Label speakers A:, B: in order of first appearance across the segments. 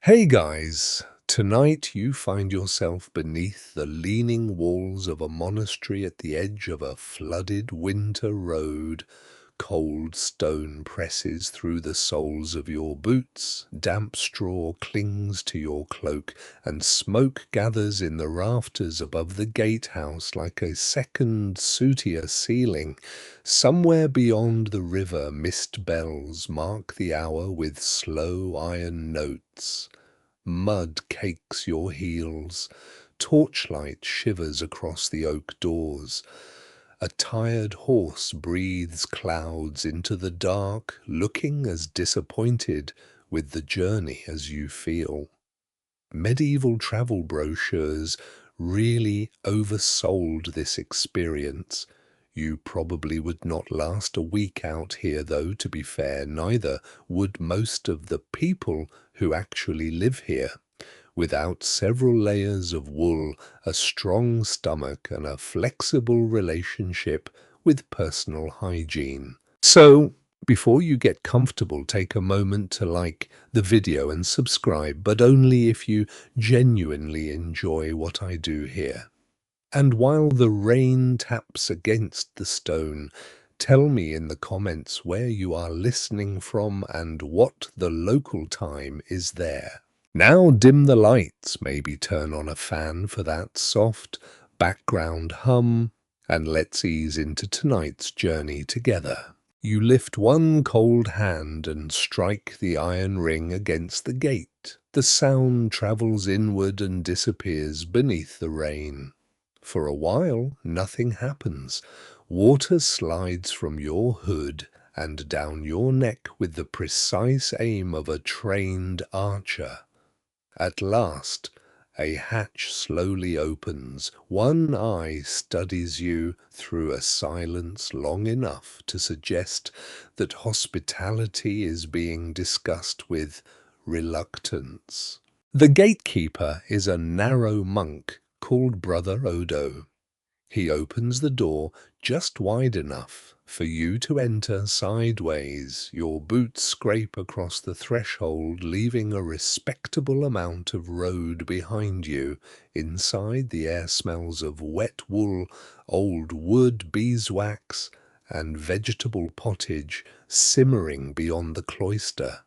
A: Hey guys, tonight you find yourself beneath the leaning walls of a monastery at the edge of a flooded winter road. Cold stone presses through the soles of your boots, damp straw clings to your cloak, and smoke gathers in the rafters above the gatehouse like a second sootier ceiling. Somewhere beyond the river, mist bells mark the hour with slow iron notes. Mud cakes your heels. Torchlight shivers across the oak doors. A tired horse breathes clouds into the dark, looking as disappointed with the journey as you feel. Medieval travel brochures really oversold this experience. You probably would not last a week out here, though, to be fair, neither would most of the people who actually live here. Without several layers of wool, a strong stomach, and a flexible relationship with personal hygiene. So, before you get comfortable, take a moment to like the video and subscribe, but only if you genuinely enjoy what I do here. And while the rain taps against the stone, tell me in the comments where you are listening from and what the local time is there. Now dim the lights, maybe turn on a fan for that soft background hum, and let's ease into tonight's journey together. You lift one cold hand and strike the iron ring against the gate. The sound travels inward and disappears beneath the rain. For a while, nothing happens. Water slides from your hood and down your neck with the precise aim of a trained archer. At last, a hatch slowly opens. One eye studies you through a silence long enough to suggest that hospitality is being discussed with reluctance. The gatekeeper is a narrow monk called Brother Odo. He opens the door just wide enough for you to enter sideways. Your boots scrape across the threshold, leaving a respectable amount of road behind you. Inside, the air smells of wet wool, old wood, beeswax, and vegetable pottage simmering beyond the cloister.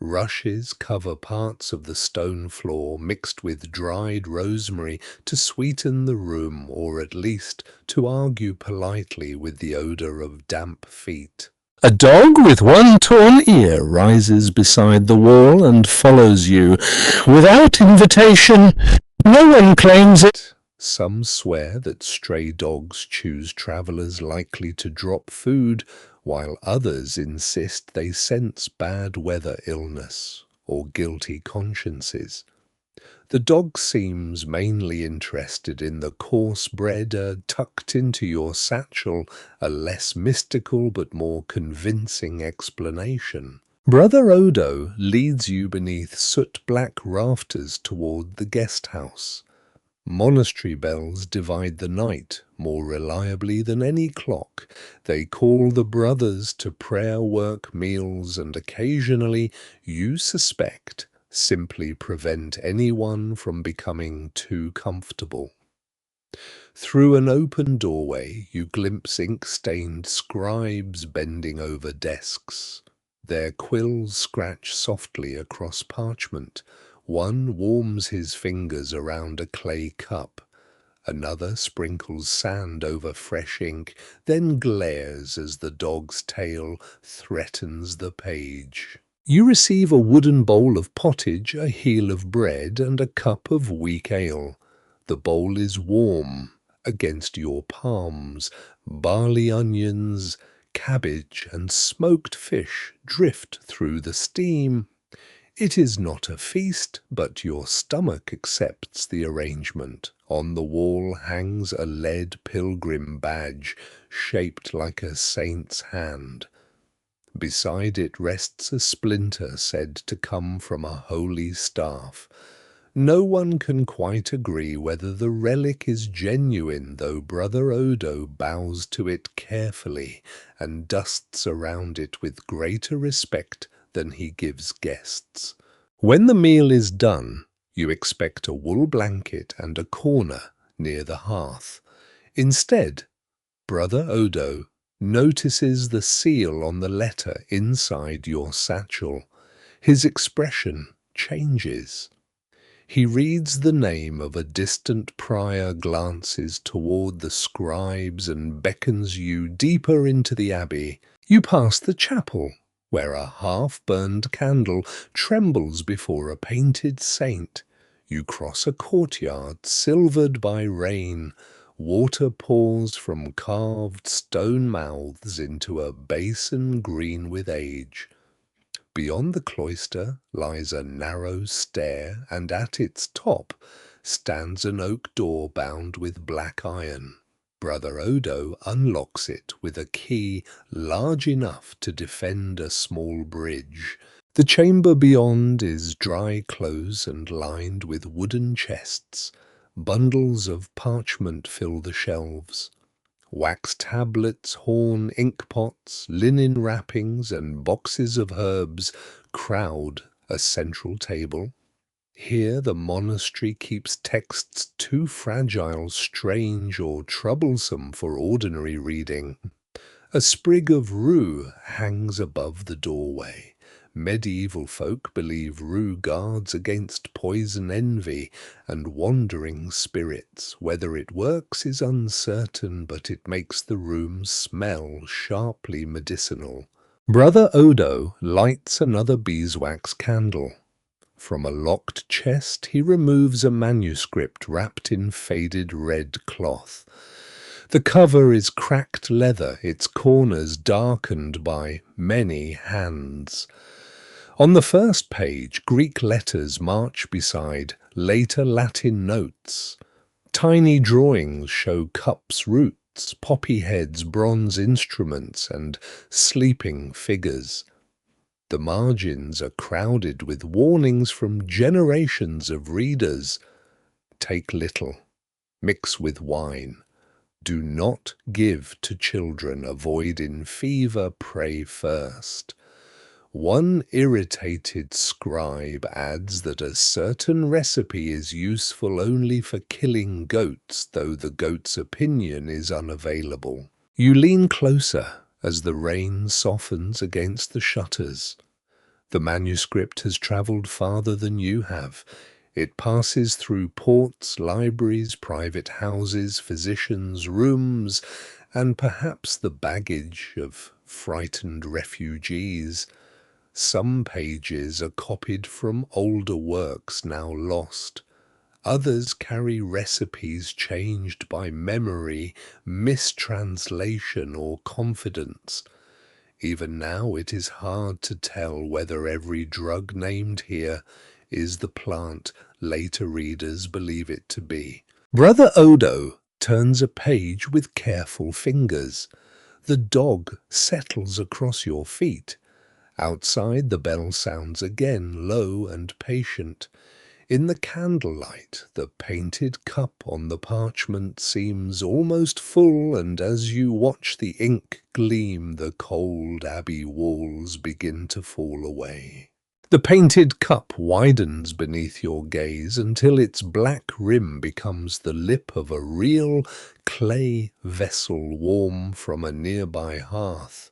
A: Rushes cover parts of the stone floor, mixed with dried rosemary to sweeten the room, or at least to argue politely with the odor of damp feet. A dog with one torn ear rises beside the wall and follows you. Without invitation, no one claims it. Some swear that stray dogs choose travelers likely to drop food, while others insist they sense bad weather illness or guilty consciences. The dog seems mainly interested in the coarse bread tucked into your satchel, a less mystical but more convincing explanation. Brother Odo leads you beneath soot-black rafters toward the guest house. Monastery bells divide the night more reliably than any clock. They call the brothers to prayer work, meals, and occasionally, you suspect, simply prevent anyone from becoming too comfortable. Through an open doorway, you glimpse ink-stained scribes bending over desks. Their quills scratch softly across parchment. One warms his fingers around a clay cup. Another sprinkles sand over fresh ink, then glares as the dog's tail threatens the page. You receive a wooden bowl of pottage, a heel of bread, and a cup of weak ale. The bowl is warm against your palms. Barley onions, cabbage, and smoked fish drift through the steam. It is not a feast, but your stomach accepts the arrangement. On the wall hangs a lead pilgrim badge, shaped like a saint's hand. Beside it rests a splinter said to come from a holy staff. No one can quite agree whether the relic is genuine, though Brother Odo bows to it carefully and dusts around it with greater respect than he gives guests. When the meal is done, you expect a wool blanket and a corner near the hearth. Instead, Brother Odo notices the seal on the letter inside your satchel. His expression changes. He reads the name of a distant prior, glances toward the scribes, and beckons you deeper into the abbey. You pass the chapel, where a half-burned candle trembles before a painted saint. You cross a courtyard silvered by rain. Water pours from carved stone mouths into a basin green with age. Beyond the cloister lies a narrow stair, and at its top stands an oak door bound with black iron. Brother Odo unlocks it with a key large enough to defend a small bridge. The chamber beyond is dry close and lined with wooden chests. Bundles of parchment fill the shelves. Wax tablets, horn inkpots, linen wrappings, and boxes of herbs crowd a central table. Here the monastery keeps texts too fragile, strange, or troublesome for ordinary reading. A sprig of rue hangs above the doorway. Medieval folk believe rue guards against poison, envy, and wandering spirits. Whether it works is uncertain, but it makes the room smell sharply medicinal. Brother Odo lights another beeswax candle. From a locked chest he removes a manuscript wrapped in faded red cloth. The cover is cracked leather, its corners darkened by many hands. On the first page, Greek letters march beside later Latin notes. Tiny drawings show cups' roots, poppy heads, bronze instruments, and sleeping figures. The margins are crowded with warnings from generations of readers. Take little, mix with wine. Do not give to children, avoid in fever, pray first. One irritated scribe adds that a certain recipe is useful only for killing goats, though the goat's opinion is unavailable. You lean closer as the rain softens against the shutters. The manuscript has travelled farther than you have. It passes through ports, libraries, private houses, physicians' rooms, and perhaps the baggage of frightened refugees. Some pages are copied from older works now lost. Others carry recipes changed by memory, mistranslation, or confidence. Even now it is hard to tell whether every drug named here is the plant later readers believe it to be. Brother Odo turns a page with careful fingers. The dog settles across your feet. Outside the bell sounds again, low and patient. In the candlelight, the painted cup on the parchment seems almost full, and as you watch the ink gleam, the cold abbey walls begin to fall away. The painted cup widens beneath your gaze until its black rim becomes the lip of a real clay vessel warm from a nearby hearth.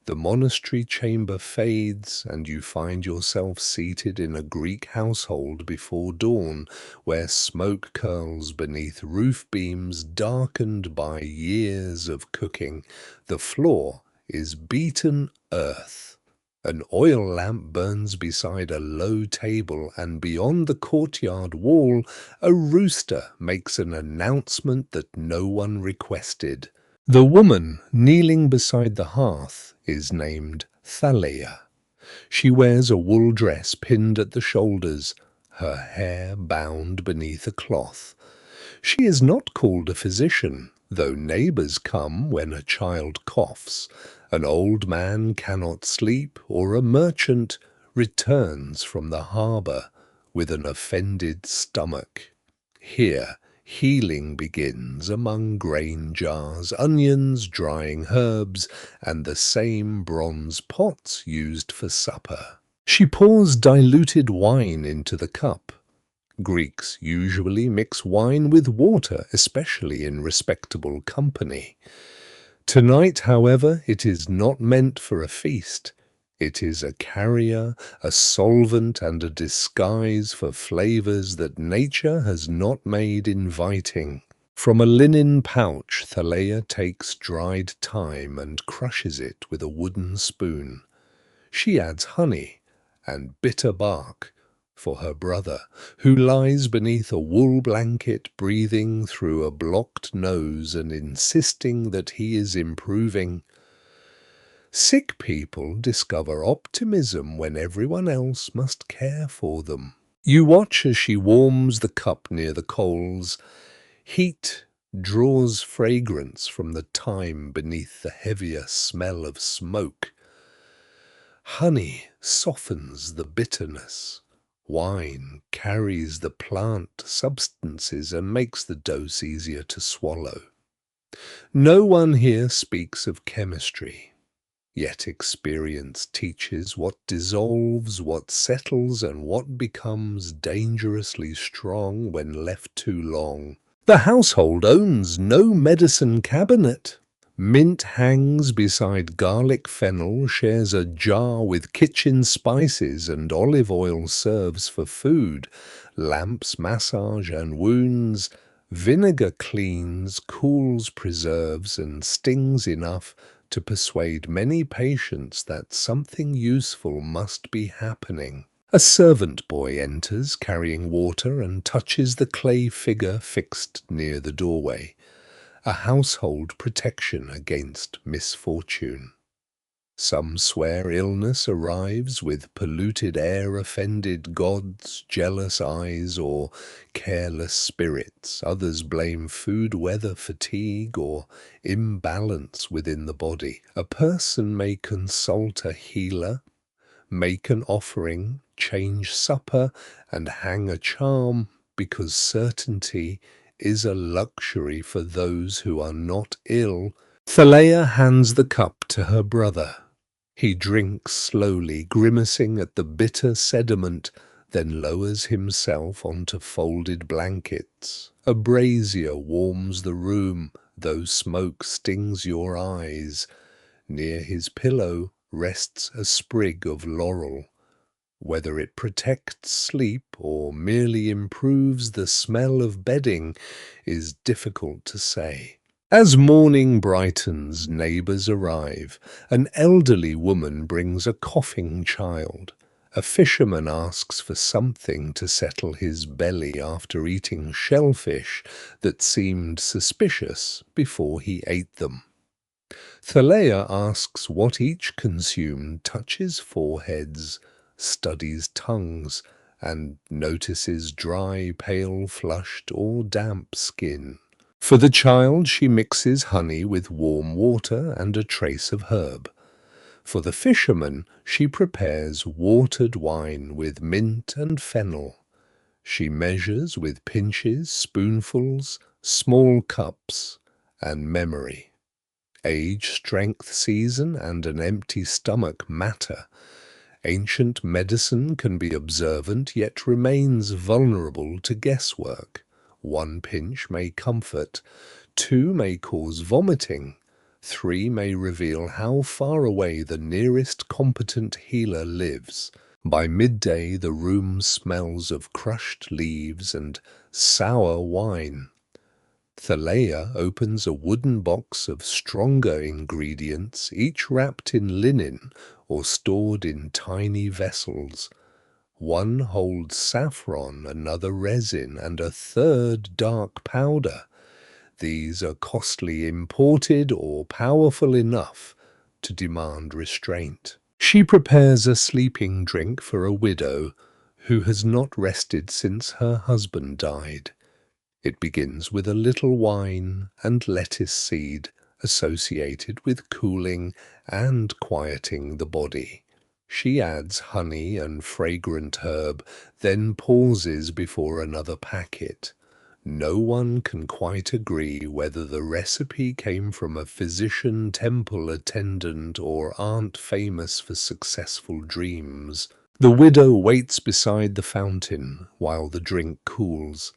A: The monastery chamber fades, and you find yourself seated in a Greek household before dawn, where smoke curls beneath roof beams darkened by years of cooking. The floor is beaten earth. An oil lamp burns beside a low table, and beyond the courtyard wall, a rooster makes an announcement that no one requested. The woman kneeling beside the hearth is named Thalia. She wears a wool dress pinned at the shoulders, her hair bound beneath a cloth. She is not called a physician, though neighbours come when a child coughs, an old man cannot sleep, or a merchant returns from the harbour with an offended stomach. Here, healing begins among grain jars, onions, drying herbs, and the same bronze pots used for supper. She pours diluted wine into the cup. Greeks usually mix wine with water, especially in respectable company. Tonight, however, it is not meant for a feast. It is a carrier, a solvent, and a disguise for flavors that nature has not made inviting. From a linen pouch, Thaleia takes dried thyme and crushes it with a wooden spoon. She adds honey and bitter bark for her brother, who lies beneath a wool blanket, breathing through a blocked nose and insisting that he is improving. Sick people discover optimism when everyone else must care for them. You watch as she warms the cup near the coals. Heat draws fragrance from the thyme beneath the heavier smell of smoke. Honey softens the bitterness. Wine carries the plant substances and makes the dose easier to swallow. No one here speaks of chemistry, yet experience teaches what dissolves, what settles, and what becomes dangerously strong when left too long. The household owns no medicine cabinet. Mint hangs beside garlic fennel, shares a jar with kitchen spices, and olive oil serves for food. Lamps massage and wounds. Vinegar cleans, cools, preserves, and stings enough to persuade many patients that something useful must be happening. A servant boy enters, carrying water, and touches the clay figure fixed near the doorway. A household protection against misfortune. Some swear illness arrives with polluted air, offended gods, jealous eyes, or careless spirits. Others blame food, weather, fatigue, or imbalance within the body. A person may consult a healer, make an offering, change supper, and hang a charm, because certainty is a luxury for those who are not ill. Thaleia hands the cup to her brother. He drinks slowly, grimacing at the bitter sediment, then lowers himself onto folded blankets. A brazier warms the room, though smoke stings your eyes. Near his pillow rests a sprig of laurel. Whether it protects sleep or merely improves the smell of bedding is difficult to say. As morning brightens, neighbors arrive. An elderly woman brings a coughing child. A fisherman asks for something to settle his belly after eating shellfish that seemed suspicious before he ate them. Thaleia asks what each consumed, touches foreheads, studies tongues, and notices dry, pale, flushed, or damp skin. For the child, she mixes honey with warm water and a trace of herb. For the fisherman, she prepares watered wine with mint and fennel. She measures with pinches, spoonfuls, small cups, and memory. Age, strength, season, and an empty stomach matter. Ancient medicine can be observant, yet remains vulnerable to guesswork. One pinch may comfort, two may cause vomiting, three may reveal how far away the nearest competent healer lives. By midday the room smells of crushed leaves and sour wine. Thaleia opens a wooden box of stronger ingredients, each wrapped in linen or stored in tiny vessels. One holds saffron, another resin, and a third dark powder. These are costly imported or powerful enough to demand restraint. She prepares a sleeping drink for a widow who has not rested since her husband died. It begins with a little wine and lettuce seed associated with cooling and quieting the body. She adds honey and fragrant herb, then pauses before another packet. No one can quite agree whether the recipe came from a physician, temple attendant, or aunt famous for successful dreams. The widow waits beside the fountain while the drink cools.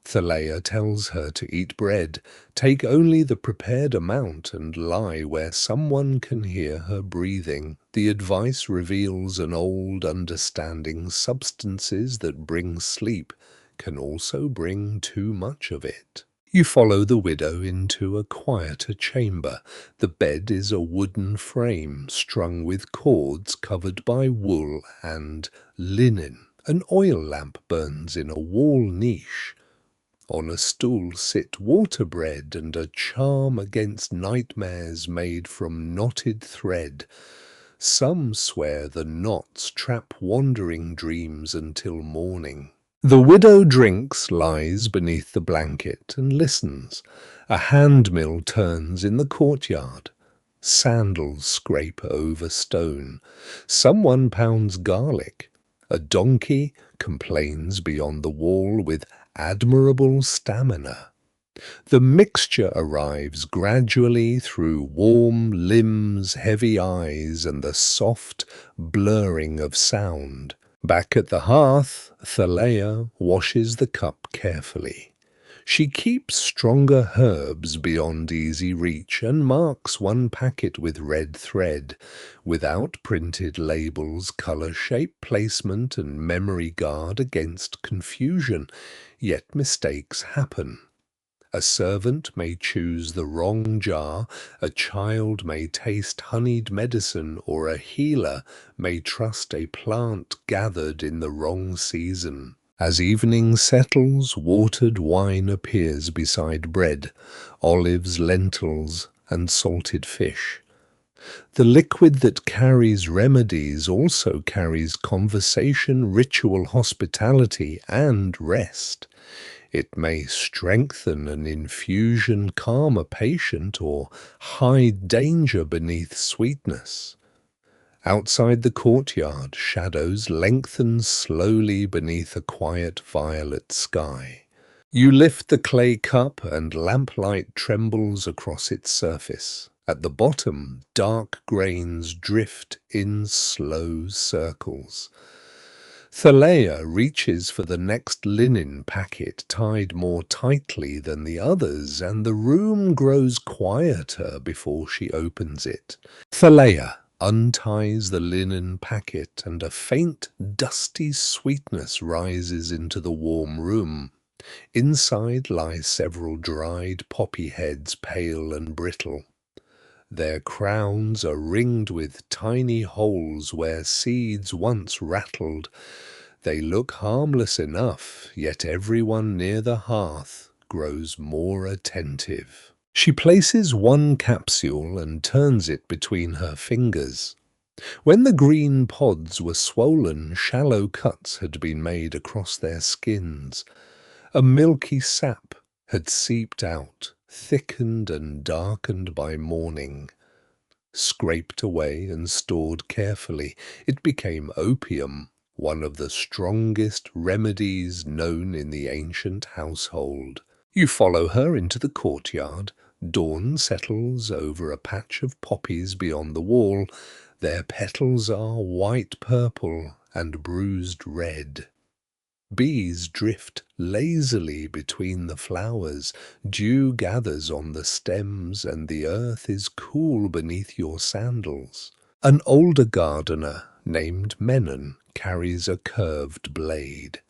A: Thaleia tells her to eat bread, take only the prepared amount, and lie where someone can hear her breathing. The advice reveals an old understanding: substances that bring sleep can also bring too much of it. You follow the widow into a quieter chamber. The bed is a wooden frame strung with cords covered by wool and linen. An oil lamp burns in a wall niche. On a stool sit water bread and a charm against nightmares made from knotted thread. Some swear the knots trap wandering dreams until morning. The widow drinks, lies beneath the blanket, and listens. A handmill turns in the courtyard. Sandals scrape over stone. Someone pounds garlic. A donkey complains beyond the wall with admirable stamina. The mixture arrives gradually through warm limbs, heavy eyes, and the soft blurring of sound. Back at the hearth, Thaleia washes the cup carefully. She keeps stronger herbs beyond easy reach and marks one packet with red thread. Without printed labels, color, shape, placement, and memory guard against confusion. Yet mistakes happen. A servant may choose the wrong jar, a child may taste honeyed medicine, or a healer may trust a plant gathered in the wrong season. As evening settles, watered wine appears beside bread, olives, lentils, and salted fish. The liquid that carries remedies also carries conversation, ritual, hospitality, and rest. It may strengthen an infusion, calm a patient, or hide danger beneath sweetness. Outside the courtyard, shadows lengthen slowly beneath a quiet violet sky. You lift the clay cup and lamplight trembles across its surface. At the bottom, dark grains drift in slow circles. Thaleia reaches for the next linen packet tied more tightly than the others, and the room grows quieter before she opens it. Thaleia unties the linen packet, and a faint, dusty sweetness rises into the warm room. Inside lie several dried poppy heads, pale and brittle. Their crowns are ringed with tiny holes where seeds once rattled. They look harmless enough, yet everyone near the hearth grows more attentive. She places one capsule and turns it between her fingers. When the green pods were swollen, shallow cuts had been made across their skins. A milky sap had seeped out, thickened and darkened by morning. Scraped away and stored carefully, it became opium, one of the strongest remedies known in the ancient household. You follow her into the courtyard. Dawn settles over a patch of poppies beyond the wall. Their petals are white-purple and bruised red. Bees drift lazily between the flowers. Dew gathers on the stems, and the earth is cool beneath your sandals. An older gardener named Menon carries a curved blade.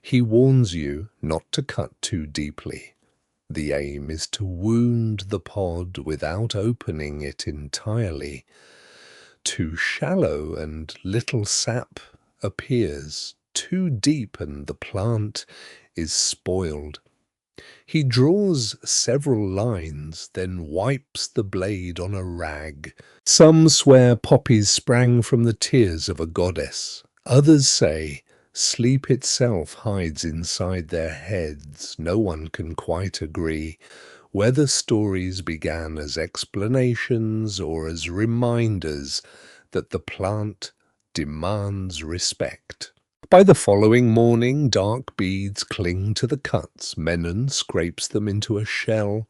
A: He warns you not to cut too deeply. The aim is to wound the pod without opening it entirely. Too shallow and little sap appears. Too deep and the plant is spoiled. He draws several lines, then wipes the blade on a rag. Some swear poppies sprang from the tears of a goddess. Others say sleep itself hides inside their heads. No one can quite agree whether stories began as explanations or as reminders that the plant demands respect. By the following morning, dark beads cling to the cuts. Menon scrapes them into a shell.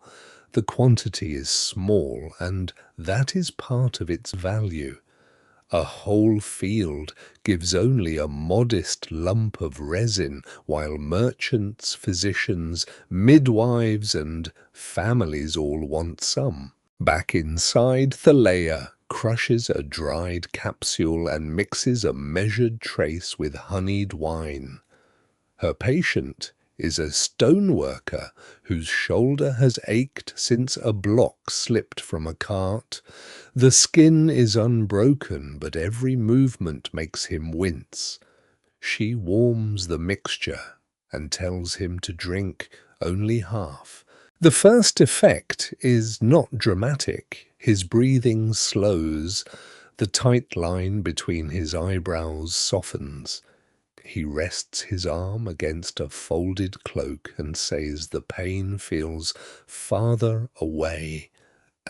A: The quantity is small, and that is part of its value. A whole field gives only a modest lump of resin, while merchants, physicians, midwives, and families all want some. Back inside, Thaleia crushes a dried capsule and mixes a measured trace with honeyed wine. Her patient is a stoneworker whose shoulder has ached since a block slipped from a cart. The skin is unbroken, but every movement makes him wince. She warms the mixture and tells him to drink only half. The first effect is not dramatic. His breathing slows. The tight line between his eyebrows softens. He rests his arm against a folded cloak and says the pain feels farther away,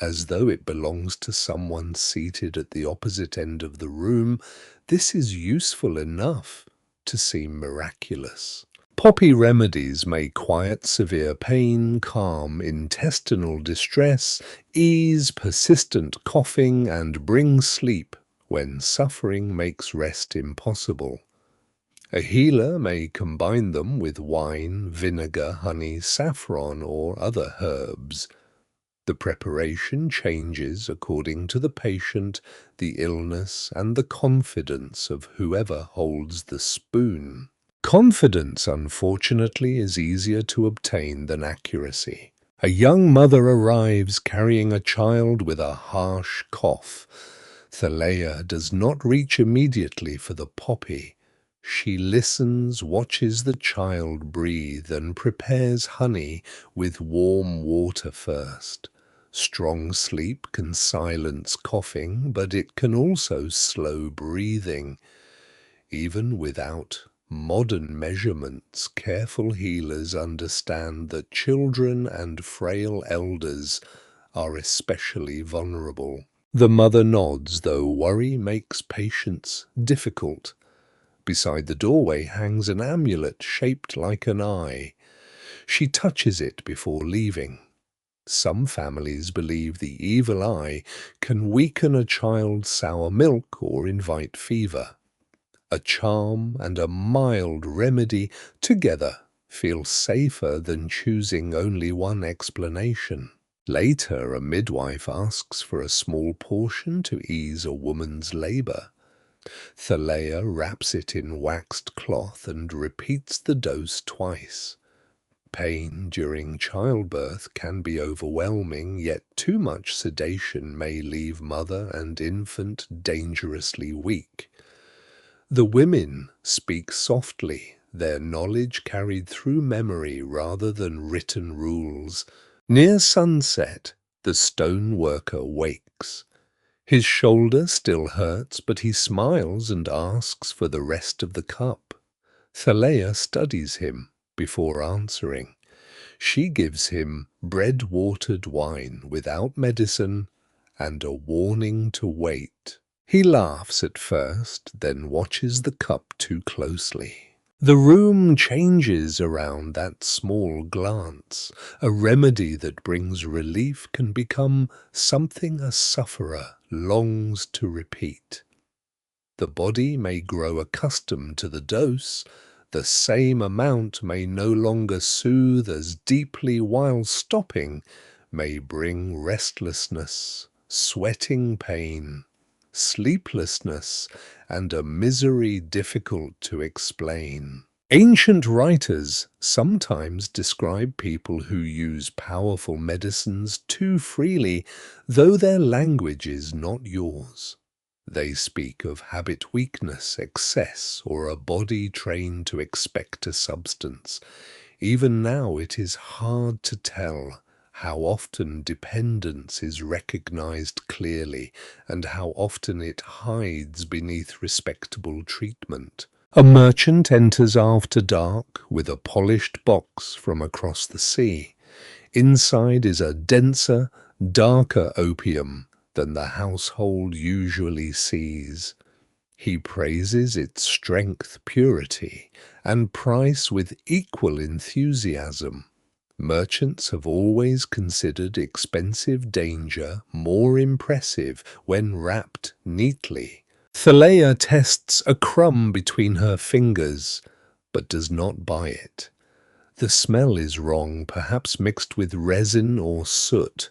A: as though it belongs to someone seated at the opposite end of the room. This is useful enough to seem miraculous. Poppy remedies may quiet severe pain, calm intestinal distress, ease persistent coughing, and bring sleep when suffering makes rest impossible. A healer may combine them with wine, vinegar, honey, saffron, or other herbs. The preparation changes according to the patient, the illness, and the confidence of whoever holds the spoon. Confidence, unfortunately, is easier to obtain than accuracy. A young mother arrives carrying a child with a harsh cough. Thaleia does not reach immediately for the poppy. She listens, watches the child breathe, and prepares honey with warm water first. Strong sleep can silence coughing, but it can also slow breathing. Even without modern measurements, careful healers understand that children and frail elders are especially vulnerable. The mother nods, though worry makes patience difficult. Beside the doorway hangs an amulet shaped like an eye. She touches it before leaving. Some families believe the evil eye can weaken a child's sour milk or invite fever. A charm and a mild remedy together feel safer than choosing only one explanation. Later, a midwife asks for a small portion to ease a woman's labor. Thaleia wraps it in waxed cloth and repeats the dose twice. Pain during childbirth can be overwhelming, yet too much sedation may leave mother and infant dangerously weak. The women speak softly, their knowledge carried through memory rather than written rules. Near sunset, the stoneworker wakes. His shoulder still hurts, but he smiles and asks for the rest of the cup. Thaleia studies him before answering. She gives him bread-watered wine without medicine and a warning to wait. He laughs at first, then watches the cup too closely. The room changes around that small glance. A remedy that brings relief can become something a sufferer longs to repeat. The body may grow accustomed to the dose. The same amount may no longer soothe as deeply, while stopping may bring restlessness, sweating pain, sleeplessness, and a misery difficult to explain. Ancient writers sometimes describe people who use powerful medicines too freely, though their language is not yours. They speak of habit weakness, excess, or a body trained to expect a substance. Even now it is hard to tell how often dependence is recognized clearly and how often it hides beneath respectable treatment. A merchant enters after dark with a polished box from across the sea. Inside is a denser, darker opium than the household usually sees. He praises its strength, purity, and price with equal enthusiasm. Merchants have always considered expensive danger more impressive when wrapped neatly. Thaleia tests a crumb between her fingers, but does not buy it. The smell is wrong, perhaps mixed with resin or soot.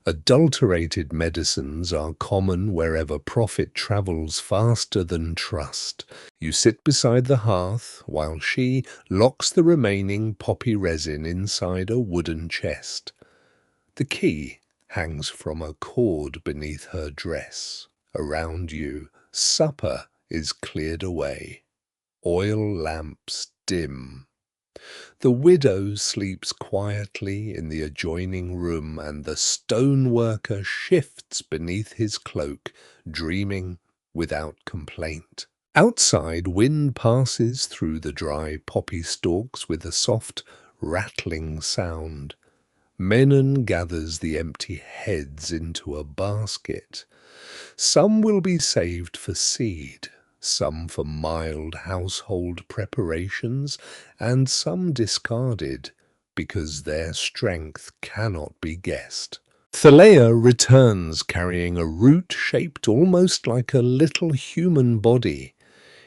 A: Adulterated medicines are common wherever profit travels faster than trust. You sit beside the hearth while she locks the remaining poppy resin inside a wooden chest. The key hangs from a cord beneath her dress. Around you, supper is cleared away. Oil lamps dim. The widow sleeps quietly in the adjoining room, and the stoneworker shifts beneath his cloak, dreaming without complaint. Outside, wind passes through the dry poppy stalks with a soft, rattling sound. Menon gathers the empty heads into a basket. Some will be saved for seed, some for mild household preparations, and some discarded because their strength cannot be guessed. Thaleia returns carrying a root shaped almost like a little human body.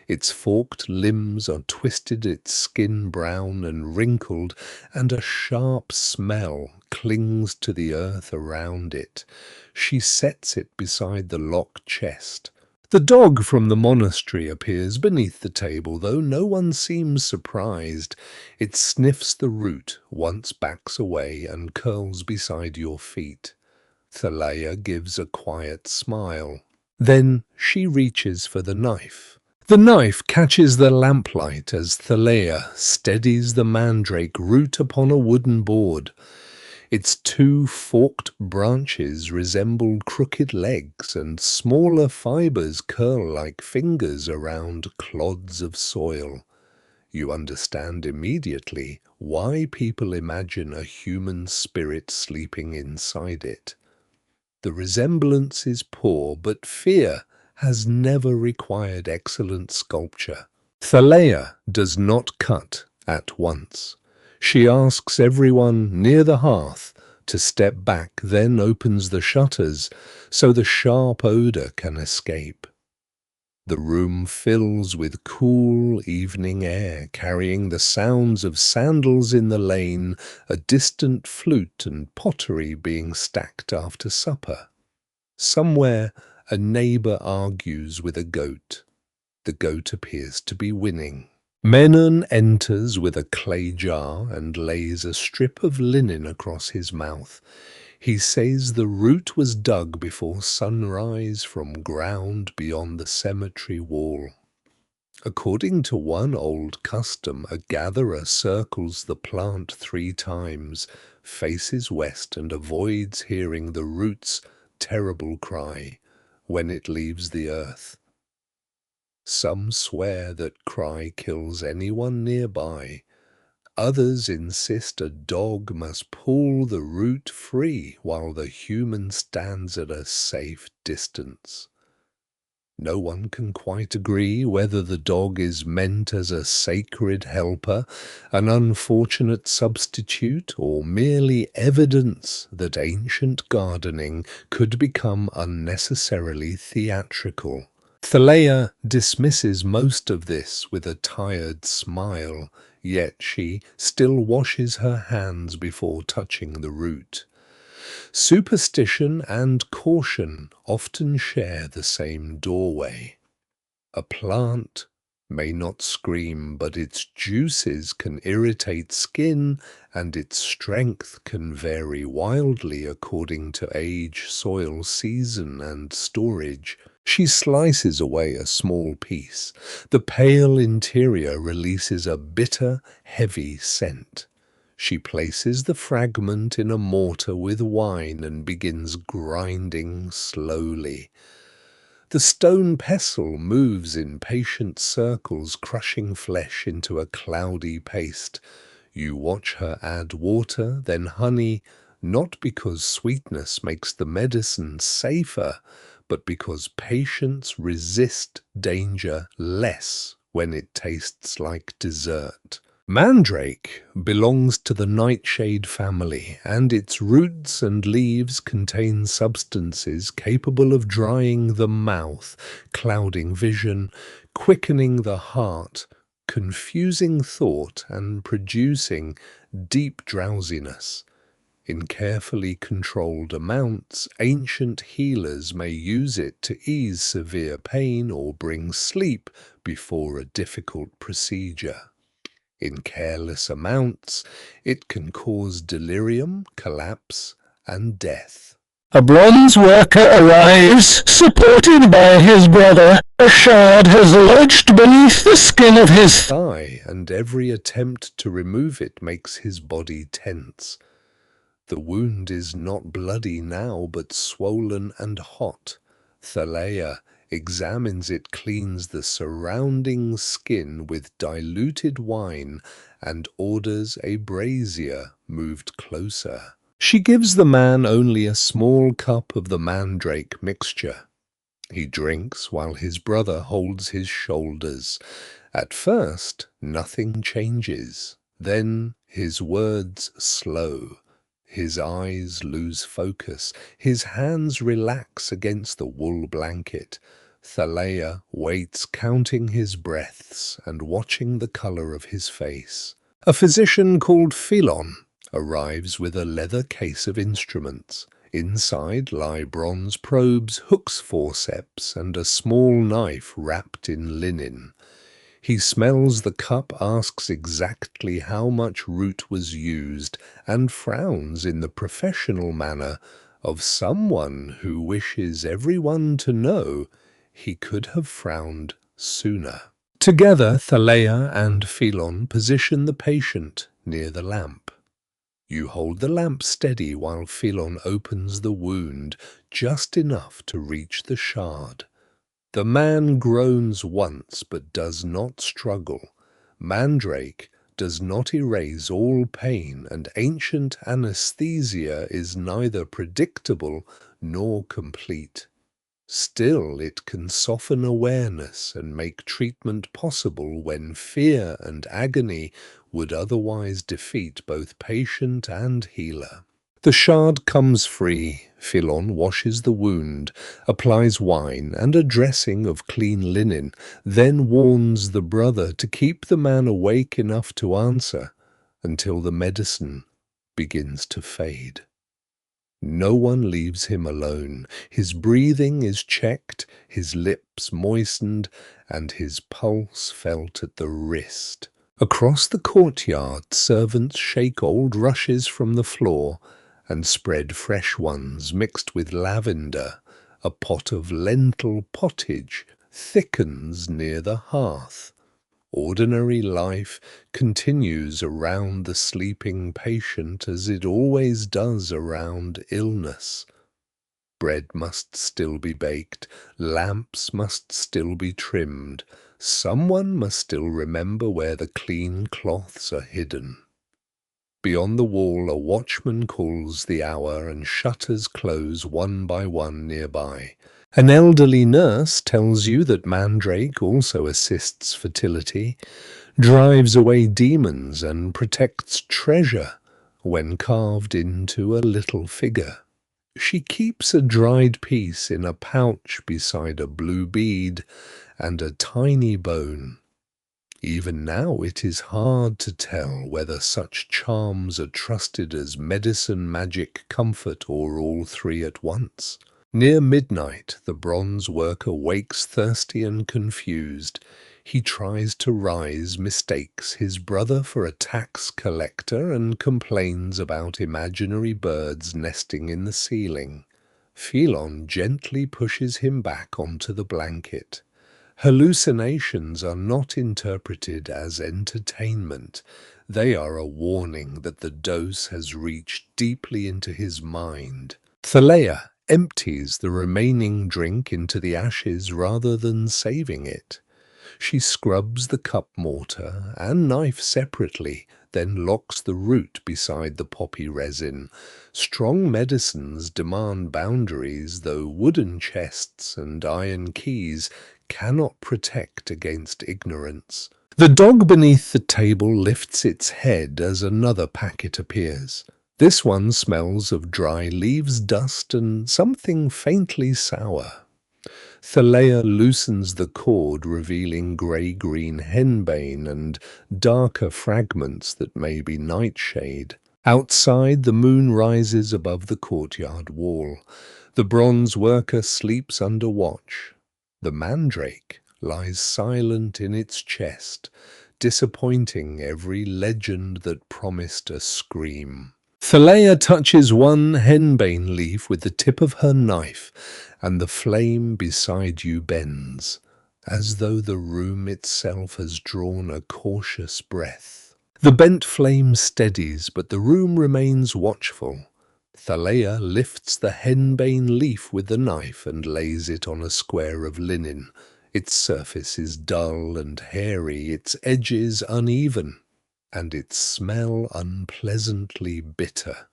A: Its forked limbs are twisted, its skin brown and wrinkled, and a sharp smell clings to the earth around it. She sets it beside the locked chest. The dog from the monastery appears beneath the table, though no one seems surprised. It sniffs the root, once backs away, and curls beside your feet. Thaleia gives a quiet smile. Then she reaches for the knife. The knife catches the lamplight as Thaleia steadies the mandrake root upon a wooden board. Its two forked branches resemble crooked legs, and smaller fibers curl like fingers around clods of soil. You understand immediately why people imagine a human spirit sleeping inside it. The resemblance is poor, but fear has never required excellent sculpture. Thaleia does not cut at once. She asks everyone near the hearth to step back, then opens the shutters so the sharp odor can escape. The room fills with cool evening air, carrying the sounds of sandals in the lane, a distant flute and pottery being stacked after supper. Somewhere a neighbor argues with a goat. The goat appears to be winning. Menon enters with a clay jar and lays a strip of linen across his mouth. He says the root was dug before sunrise from ground beyond the cemetery wall. According to one old custom, a gatherer circles the plant 3 times, faces west, and avoids hearing the root's terrible cry when it leaves the earth. Some swear that cry kills anyone nearby. Others insist a dog must pull the root free while the human stands at a safe distance. No one can quite agree whether the dog is meant as a sacred helper, an unfortunate substitute, or merely evidence that ancient gardening could become unnecessarily theatrical. Thaleia dismisses most of this with a tired smile, yet she still washes her hands before touching the root. Superstition and caution often share the same doorway. A plant may not scream, but its juices can irritate skin, and its strength can vary wildly according to age, soil, season, and storage. She slices away a small piece. The pale interior releases a bitter, heavy scent. She places the fragment in a mortar with wine and begins grinding slowly. The stone pestle moves in patient circles, crushing flesh into a cloudy paste. You watch her add water, then honey, not because sweetness makes the medicine safer, but because patients resist danger less when it tastes like dessert. Mandrake belongs to the nightshade family, and its roots and leaves contain substances capable of drying the mouth, clouding vision, quickening the heart, confusing thought, and producing deep drowsiness. In carefully controlled amounts, ancient healers may use it to ease severe pain or bring sleep before a difficult procedure. In careless amounts, it can cause delirium, collapse, and death.
B: A bronze worker arrives, supported by his brother. A shard has lodged beneath the skin of his
A: thigh, and every attempt to remove it makes his body tense. The wound is not bloody now, but swollen and hot. Thaleia examines it, cleans the surrounding skin with diluted wine, and orders a brazier moved closer. She gives the man only a small cup of the mandrake mixture. He drinks while his brother holds his shoulders. At first, nothing changes. Then his words slow. His eyes lose focus. His hands relax against the wool blanket. Thaleia waits, counting his breaths and watching the color of his face. A physician called Philon arrives with a leather case of instruments. Inside lie bronze probes, hooks, forceps, and a small knife wrapped in linen. He smells the cup, asks exactly how much root was used, and frowns in the professional manner of someone who wishes everyone to know he could have frowned sooner. Together, Thaleia and Philon position the patient near the lamp. You hold the lamp steady while Philon opens the wound, just enough to reach the shard. The man groans once, but does not struggle. Mandrake does not erase all pain, and ancient anesthesia is neither predictable nor complete. Still, it can soften awareness and make treatment possible when fear and agony would otherwise defeat both patient and healer. The shard comes free. Philon washes the wound, applies wine and a dressing of clean linen, then warns the brother to keep the man awake enough to answer until the medicine begins to fade. No one leaves him alone. His breathing is checked, his lips moistened, and his pulse felt at the wrist. Across the courtyard, servants shake old rushes from the floor and spread fresh ones mixed with lavender. A pot of lentil pottage thickens near the hearth. Ordinary life continues around the sleeping patient as it always does around illness. Bread must still be baked, lamps must still be trimmed, someone must still remember where the clean cloths are hidden. Beyond the wall, a watchman calls the hour and shutters close one by one nearby. An elderly nurse tells you that mandrake also assists fertility, drives away demons, and protects treasure when carved into a little figure. She keeps a dried piece in a pouch beside a blue bead and a tiny bone. Even now it is hard to tell whether such charms are trusted as medicine, magic, comfort, or all three at once. Near midnight, the bronze worker wakes thirsty and confused. He tries to rise, mistakes his brother for a tax collector, and complains about imaginary birds nesting in the ceiling. Philon gently pushes him back onto the blanket. Hallucinations are not interpreted as entertainment. They are a warning that the dose has reached deeply into his mind. Thaleia empties the remaining drink into the ashes rather than saving it. She scrubs the cup mortar and knife separately, then locks the root beside the poppy resin. Strong medicines demand boundaries, though wooden chests and iron keys cannot protect against ignorance. The dog beneath the table lifts its head as another packet appears. This one smells of dry leaves, dust, and something faintly sour. Thalea loosens the cord, revealing grey-green henbane and darker fragments that may be nightshade. Outside, the moon rises above the courtyard wall. The bronze worker sleeps under watch. The mandrake lies silent in its chest, disappointing every legend that promised a scream. Thalea touches one henbane leaf with the tip of her knife, and the flame beside you bends, as though the room itself has drawn a cautious breath. The bent flame steadies, but the room remains watchful. Thalea lifts the henbane leaf with the knife and lays it on a square of linen. Its surface is dull and hairy, its edges uneven, and its smell unpleasantly bitter.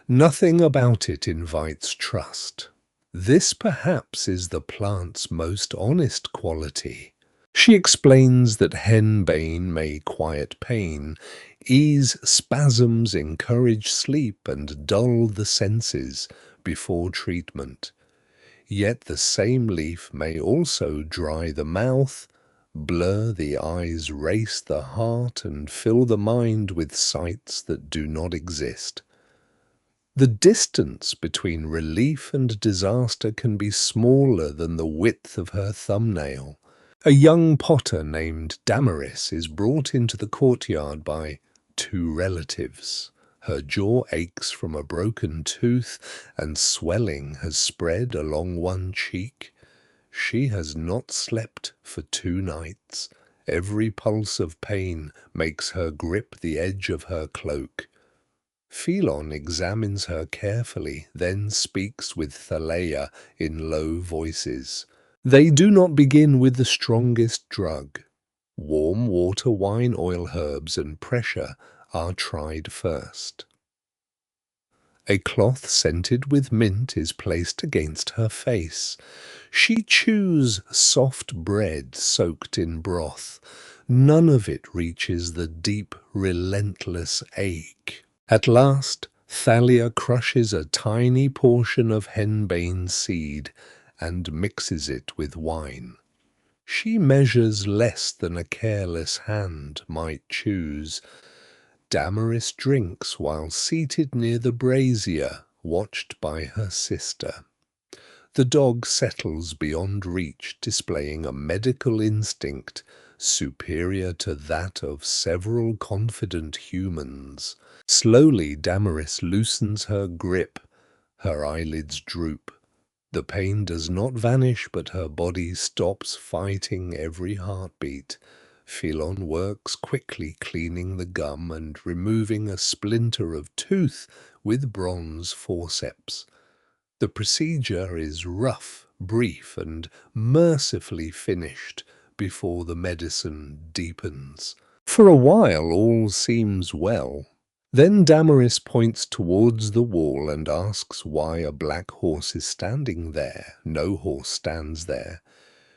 A: Nothing about it invites trust. This perhaps is the plant's most honest quality. She explains that henbane may quiet pain, ease spasms, encourage sleep, and dull the senses before treatment. Yet the same leaf may also dry the mouth, blur the eyes, race the heart, and fill the mind with sights that do not exist. The distance between relief and disaster can be smaller than the width of her thumbnail. A young potter named Damaris is brought into the courtyard by two relatives. Her jaw aches from a broken tooth, and swelling has spread along one cheek. She has not slept for 2 nights. Every pulse of pain makes her grip the edge of her cloak. Phelon examines her carefully, then speaks with Thalea in low voices. They do not begin with the strongest drug. Warm water, wine, oil, herbs, and pressure are tried first. A cloth scented with mint is placed against her face. She chews soft bread soaked in broth. None of it reaches the deep, relentless ache. At last, Thalia crushes a tiny portion of henbane seed and mixes it with wine. She measures less than a careless hand might choose. Damaris drinks while seated near the brazier, watched by her sister. The dog settles beyond reach, displaying a medical instinct superior to that of several confident humans. Slowly, Damaris loosens her grip. Her eyelids droop. The pain does not vanish, but her body stops fighting every heartbeat. Phelon works quickly, cleaning the gum and removing a splinter of tooth with bronze forceps. The procedure is rough, brief, and mercifully finished before the medicine deepens. For a while all seems well. Then Damaris points towards the wall and asks why a black horse is standing there. No horse stands there.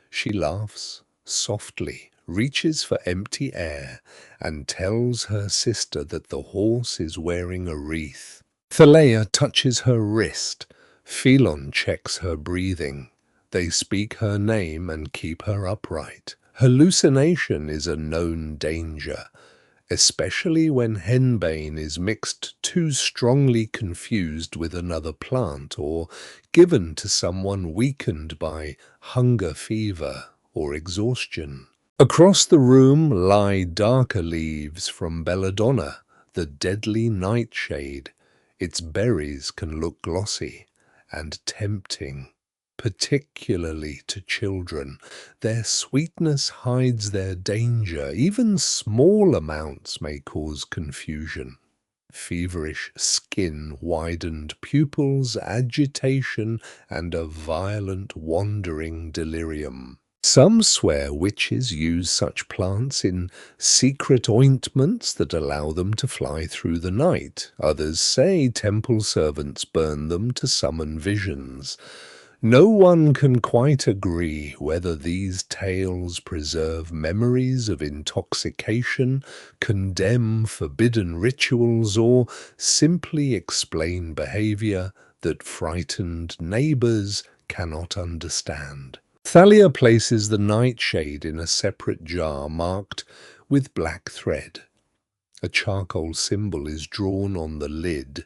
A: She laughs softly, reaches for empty air, and tells her sister that the horse is wearing a wreath. Thalea touches her wrist. Phelon checks her breathing. They speak her name and keep her upright. Hallucination is a known danger, especially when henbane is mixed too strongly confused with another plant or given to someone weakened by hunger, fever, or exhaustion. Across the room lie darker leaves from belladonna, the deadly nightshade. Its berries can look glossy and tempting, particularly to children. Their sweetness hides their danger. Even small amounts may cause confusion. Feverish skin, widened pupils, agitation, and a violent wandering delirium. Some swear witches use such plants in secret ointments that allow them to fly through the night. Others say temple servants burn them to summon visions. No one can quite agree whether these tales preserve memories of intoxication, condemn forbidden rituals, or simply explain behavior that frightened neighbors cannot understand. Thalia places the nightshade in a separate jar marked with black thread. A charcoal symbol is drawn on the lid.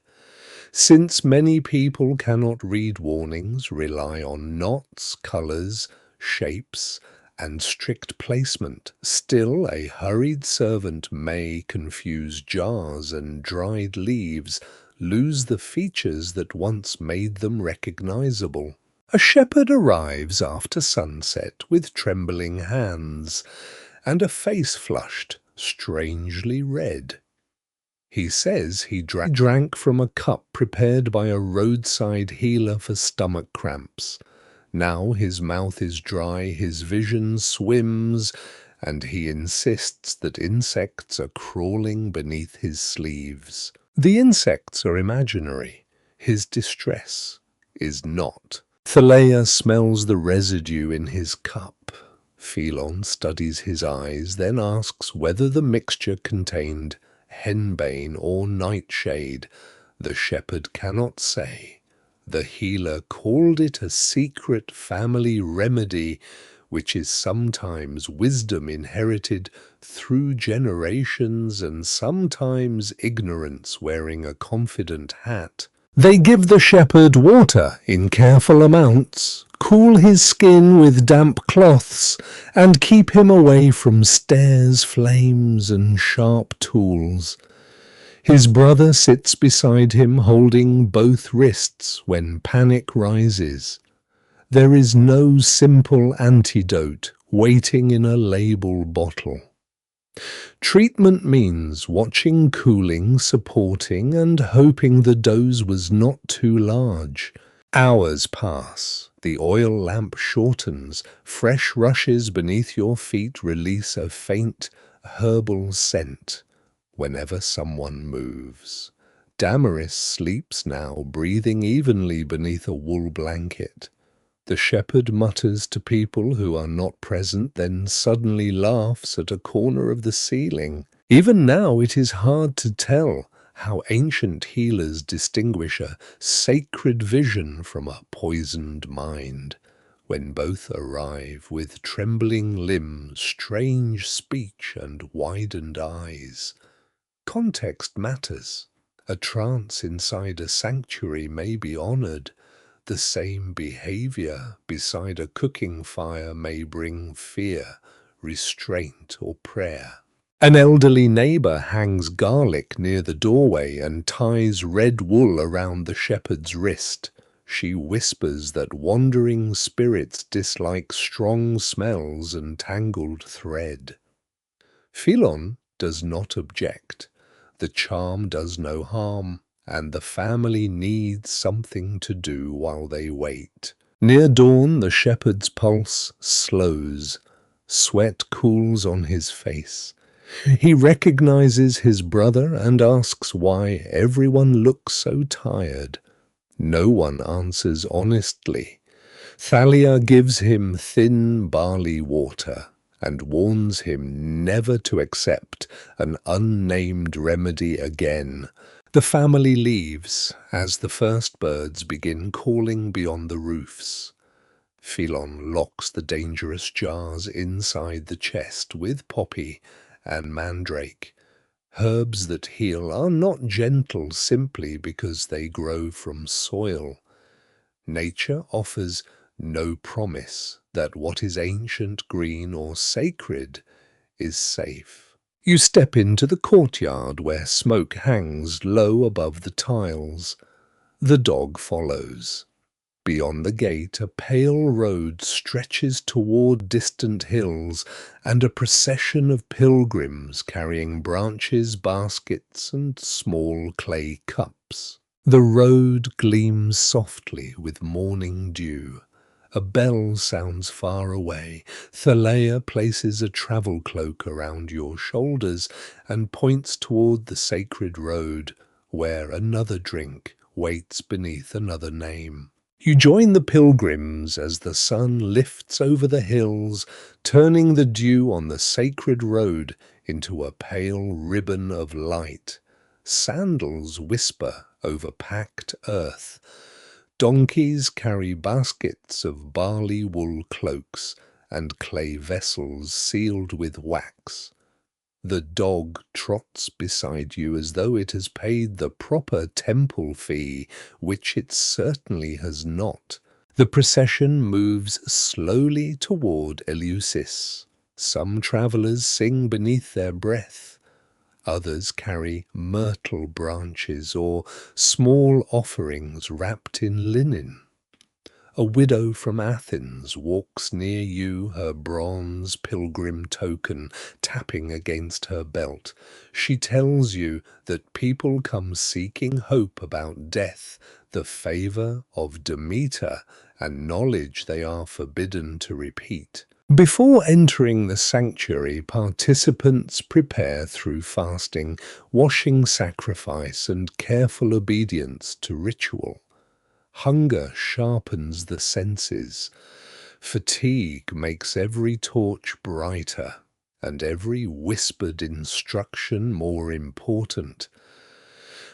A: Since many people cannot read warnings, rely on knots, colors, shapes, and strict placement, still a hurried servant may confuse jars, and dried leaves lose the features that once made them recognizable. A shepherd arrives after sunset with trembling hands and a face flushed, strangely red. He says he drank from a cup prepared by a roadside healer for stomach cramps. Now his mouth is dry, his vision swims, and he insists that insects are crawling beneath his sleeves. The insects are imaginary. His distress is not. Thalia smells the residue in his cup. Phelon studies his eyes, then asks whether the mixture contained henbane or nightshade. The shepherd cannot say. The healer called it a secret family remedy, which is sometimes wisdom inherited through generations and sometimes ignorance wearing a confident hat. They give the shepherd water in careful amounts, cool his skin with damp cloths, and keep him away from stairs, flames, and sharp tools. His brother sits beside him holding both wrists when panic rises. There is no simple antidote waiting in a label bottle. Treatment means watching, cooling, supporting, and hoping the dose was not too large. Hours pass. The oil lamp shortens. Fresh rushes beneath your feet release a faint herbal scent whenever someone moves. Damaris sleeps now, breathing evenly beneath a wool blanket. The shepherd mutters to people who are not present, then suddenly laughs at a corner of the ceiling. Even now it is hard to tell how ancient healers distinguish a sacred vision from a poisoned mind. When both arrive with trembling limbs, strange speech, and widened eyes. Context matters. A trance inside a sanctuary may be honored. The same behavior beside a cooking fire may bring fear, restraint, or prayer. An elderly neighbor hangs garlic near the doorway and ties red wool around the shepherd's wrist. She whispers that wandering spirits dislike strong smells and tangled thread. Phelon does not object. The charm does no harm, and the family needs something to do while they wait. Near dawn, the shepherd's pulse slows. Sweat cools on his face. He recognizes his brother and asks why everyone looks so tired. No one answers honestly. Thalia gives him thin barley water and warns him never to accept an unnamed remedy again. The family leaves as the first birds begin calling beyond the roofs. Phelon locks the dangerous jars inside the chest with poppy and mandrake. Herbs that heal are not gentle simply because they grow from soil. Nature offers no promise that what is ancient, green, or sacred is safe. You step into the courtyard where smoke hangs low above the tiles. The dog follows. Beyond the gate, a pale road stretches toward distant hills, and a procession of pilgrims carrying branches, baskets, and small clay cups. The road gleams softly with morning dew. A bell sounds far away. Thalia places a travel cloak around your shoulders and points toward the sacred road, where another drink waits beneath another name. You join the pilgrims as the sun lifts over the hills, turning the dew on the sacred road into a pale ribbon of light. Sandals whisper over packed earth. Donkeys carry baskets of barley wool cloaks and clay vessels sealed with wax. The dog trots beside you as though it has paid the proper temple fee, which it certainly has not. The procession moves slowly toward Eleusis. Some travellers sing beneath their breath. Others carry myrtle branches or small offerings wrapped in linen. A widow from Athens walks near you, her bronze pilgrim token tapping against her belt. She tells you that people come seeking hope about death, the favour of Demeter, and knowledge they are forbidden to repeat. Before entering the sanctuary, participants prepare through fasting, washing sacrifice, and careful obedience to ritual. Hunger sharpens the senses. Fatigue makes every torch brighter and every whispered instruction more important.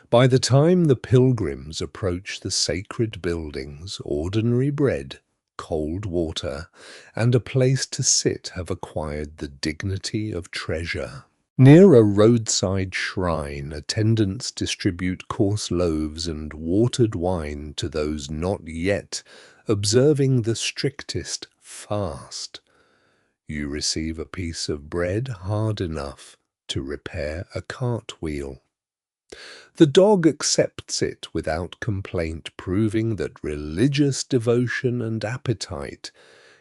A: By the time the pilgrims approach the sacred buildings, ordinary bread, cold water, and a place to sit have acquired the dignity of treasure. Near a roadside shrine, attendants distribute coarse loaves and watered wine to those not yet observing the strictest fast. You receive a piece of bread hard enough to repair a cartwheel. The dog accepts it without complaint, proving that religious devotion and appetite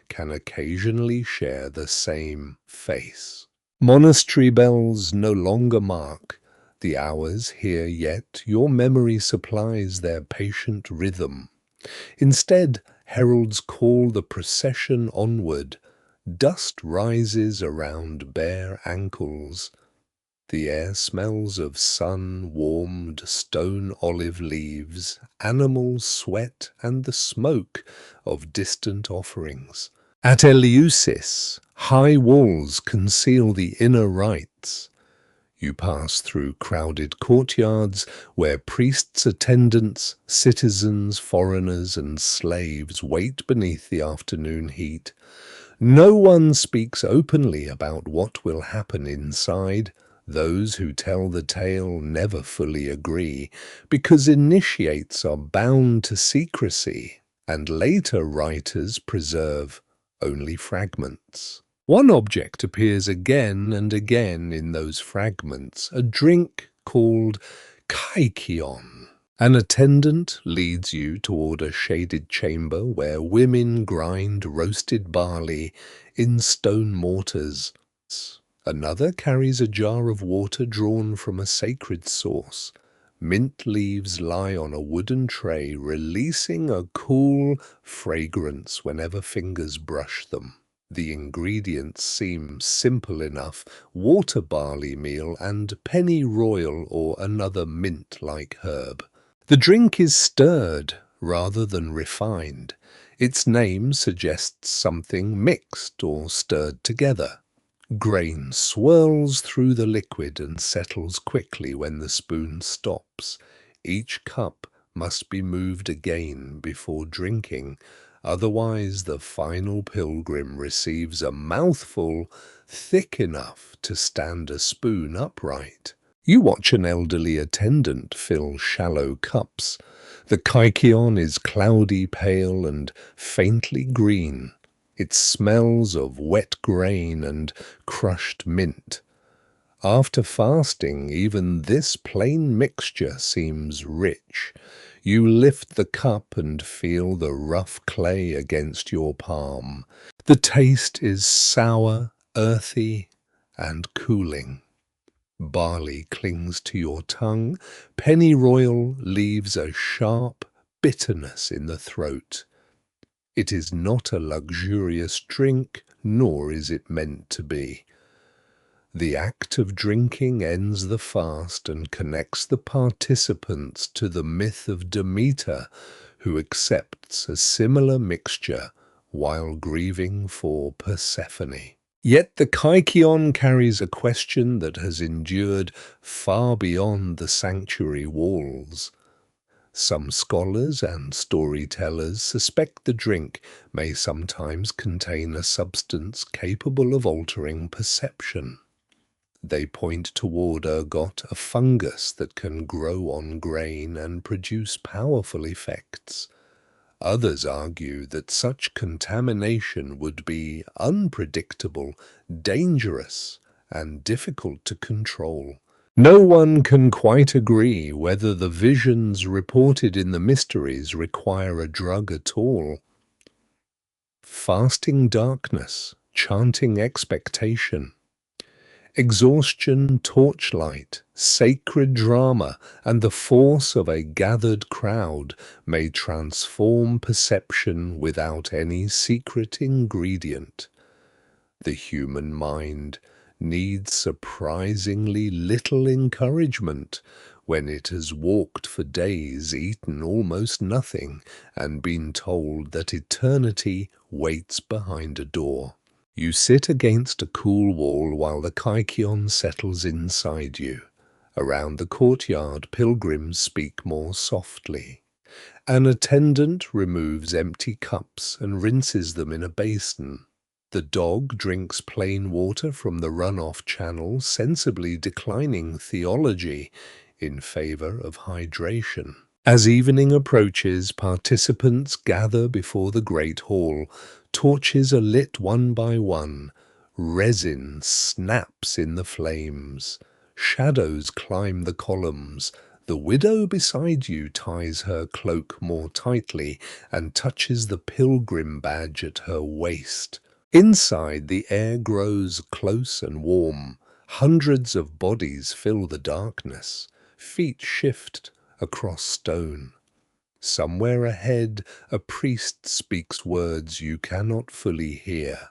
A: can occasionally share the same face. Monastery bells no longer mark the hours here, yet your memory supplies their patient rhythm. Instead, heralds call the procession onward. Dust rises around bare ankles. The air smells of sun-warmed stone olive leaves, animal sweat, and the smoke of distant offerings. At Eleusis, high walls conceal the inner rites. You pass through crowded courtyards where priests, attendants, citizens, foreigners, and slaves wait beneath the afternoon heat. No one speaks openly about what will happen inside. Those who tell the tale never fully agree, because initiates are bound to secrecy, and later writers preserve only fragments. One object appears again and again in those fragments, a drink called kykeon. An attendant leads you toward a shaded chamber where women grind roasted barley in stone mortars. Another carries a jar of water drawn from a sacred source. Mint leaves lie on a wooden tray, releasing a cool fragrance whenever fingers brush them. The ingredients seem simple enough: water, barley meal, and pennyroyal or another mint-like herb. The drink is stirred rather than refined. Its name suggests something mixed or stirred together. Grain swirls through the liquid and settles quickly when the spoon stops. Each cup must be moved again before drinking, otherwise the final pilgrim receives a mouthful thick enough to stand a spoon upright. You watch an elderly attendant fill shallow cups. The kykeon is cloudy pale and faintly green. It smells of wet grain and crushed mint. After fasting, even this plain mixture seems rich. You lift the cup and feel the rough clay against your palm. The taste is sour, earthy, and cooling. Barley clings to your tongue. Pennyroyal leaves a sharp bitterness in the throat. It is not a luxurious drink, nor is it meant to be. The act of drinking ends the fast and connects the participants to the myth of Demeter, who accepts a similar mixture while grieving for Persephone. Yet the Kykeon carries a question that has endured far beyond the sanctuary walls. Some scholars and storytellers suspect the drink may sometimes contain a substance capable of altering perception. They point toward ergot, a fungus that can grow on grain and produce powerful effects. Others argue that such contamination would be unpredictable, dangerous, and difficult to control. No one can quite agree whether the visions reported in the mysteries require a drug at all. Fasting darkness, chanting expectation, exhaustion, torchlight, sacred drama, and the force of a gathered crowd may transform perception without any secret ingredient. The human mind needs surprisingly little encouragement when it has walked for days, eaten almost nothing, and been told that eternity waits behind a door. You sit against a cool wall while the Kykeon settles inside you. Around the courtyard, pilgrims speak more softly. An attendant removes empty cups and rinses them in a basin. The dog drinks plain water from the runoff channel, sensibly declining theology in favor of hydration. As evening approaches, participants gather before the great hall. Torches are lit one by one. Resin snaps in the flames. Shadows climb the columns. The widow beside you ties her cloak more tightly and touches the pilgrim badge at her waist. Inside, the air grows close and warm. Hundreds of bodies fill the darkness. Feet shift across stone. Somewhere ahead, a priest speaks words you cannot fully hear.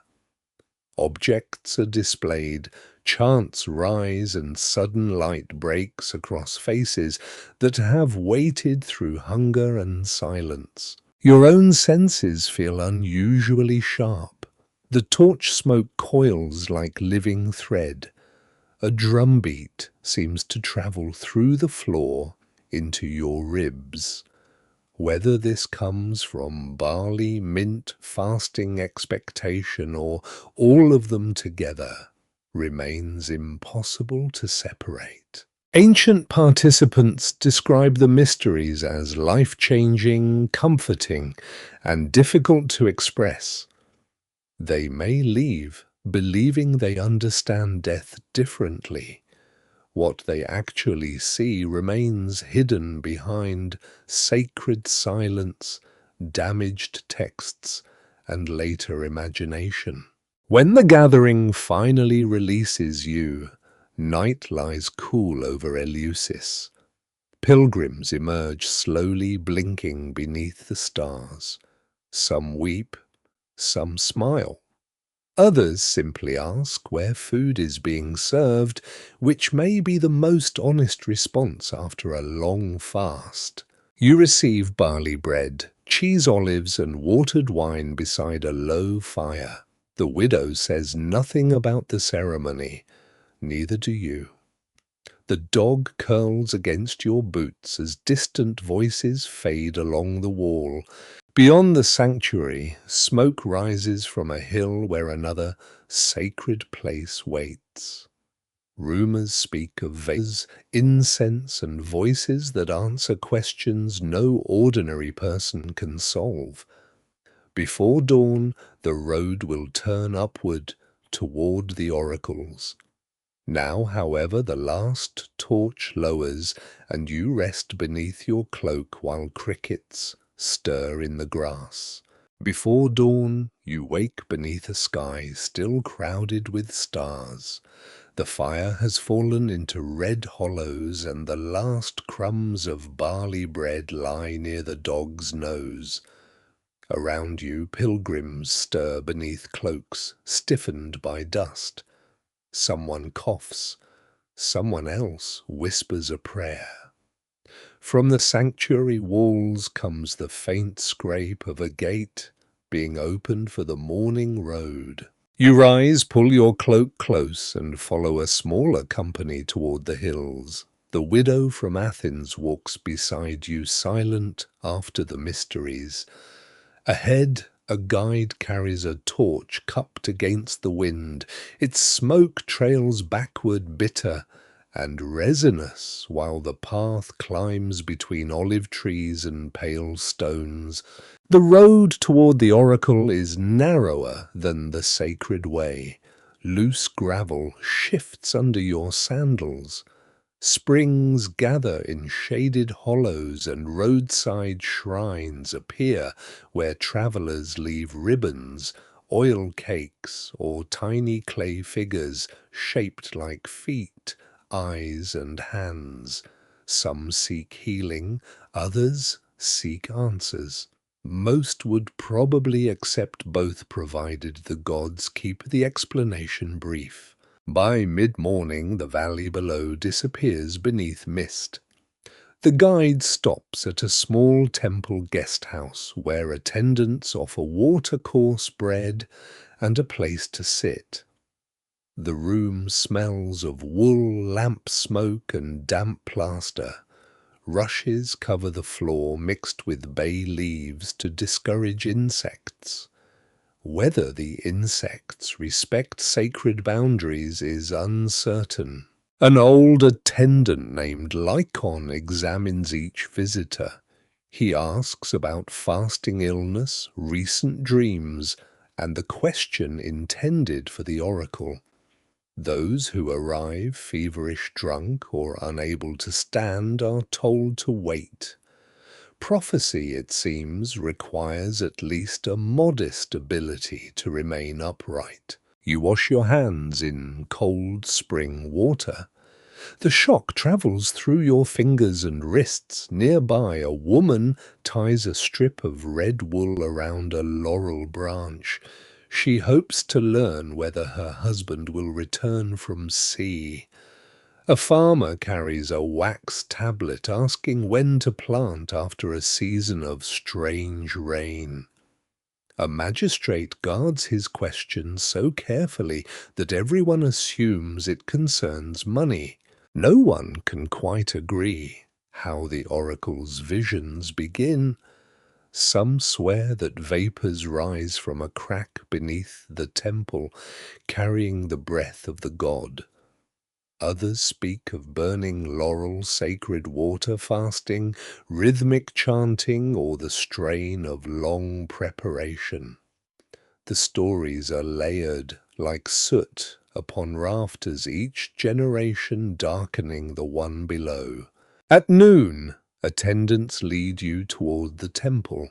A: Objects are displayed, chants rise, and sudden light breaks across faces that have waited through hunger and silence. Your own senses feel unusually sharp. The torch smoke coils like living thread. A drumbeat seems to travel through the floor into your ribs. Whether this comes from barley, mint, fasting expectation, or all of them together, remains impossible to separate. Ancient participants describe the mysteries as life-changing, comforting, and difficult to express. They may leave believing they understand death differently. What they actually see remains hidden behind sacred silence, damaged texts, and later imagination. When the gathering finally releases you, night lies cool over Eleusis. Pilgrims emerge slowly, blinking beneath the stars. Some weep, some smile. Others simply ask where food is being served, which may be the most honest response after a long fast. You receive barley bread, cheese olives, and watered wine beside a low fire. The widow says nothing about the ceremony, neither do you. The dog curls against your boots as distant voices fade along the wall. Beyond the sanctuary, smoke rises from a hill where another sacred place waits. Rumors speak of vases, incense, and voices that answer questions no ordinary person can solve. Before dawn, the road will turn upward toward the oracles. Now, however, the last torch lowers, and you rest beneath your cloak while crickets stir in the grass. Before dawn, you wake beneath a sky still crowded with stars. The fire has fallen into red hollows, and the last crumbs of barley bread lie near the dog's nose. Around you, pilgrims stir beneath cloaks, stiffened by dust. Someone coughs. Someone else whispers a prayer. From the sanctuary walls comes the faint scrape of a gate being opened for the morning road. You rise, pull your cloak close, and follow a smaller company toward the hills. The widow from Athens walks beside you, silent after the mysteries. Ahead, a guide carries a torch cupped against the wind. Its smoke trails backward bitter and resinous while the path climbs between olive trees and pale stones. The road toward the oracle is narrower than the sacred way. Loose gravel shifts under your sandals. Springs gather in shaded hollows and roadside shrines appear where travelers leave ribbons, oil cakes, or tiny clay figures shaped like feet, eyes, and hands. Some seek healing, others seek answers. Most would probably accept both provided the gods keep the explanation brief. By mid-morning, the valley below disappears beneath mist. The guide stops at a small temple guest house where attendants offer water-course bread and a place to sit. The room smells of wool, lamp smoke, and damp plaster. Rushes cover the floor mixed with bay leaves to discourage insects. Whether the insects respect sacred boundaries is uncertain. An old attendant named Lycon examines each visitor. He asks about fasting illness, recent dreams, and the question intended for the oracle. Those who arrive feverish, drunk, or unable to stand are told to wait. Prophecy, it seems, requires at least a modest ability to remain upright. You wash your hands in cold spring water. The shock travels through your fingers and wrists. Nearby, a woman ties a strip of red wool around a laurel branch. She hopes to learn whether her husband will return from sea. A farmer carries a wax tablet asking when to plant after a season of strange rain. A magistrate guards his questions so carefully that everyone assumes it concerns money. No one can quite agree how the oracle's visions begin. Some swear that vapors rise from a crack beneath the temple, carrying the breath of the god. Others speak of burning laurel, sacred water fasting, rhythmic chanting, or the strain of long preparation. The stories are layered like soot upon rafters, each generation darkening the one below. At noon, attendants lead you toward the temple.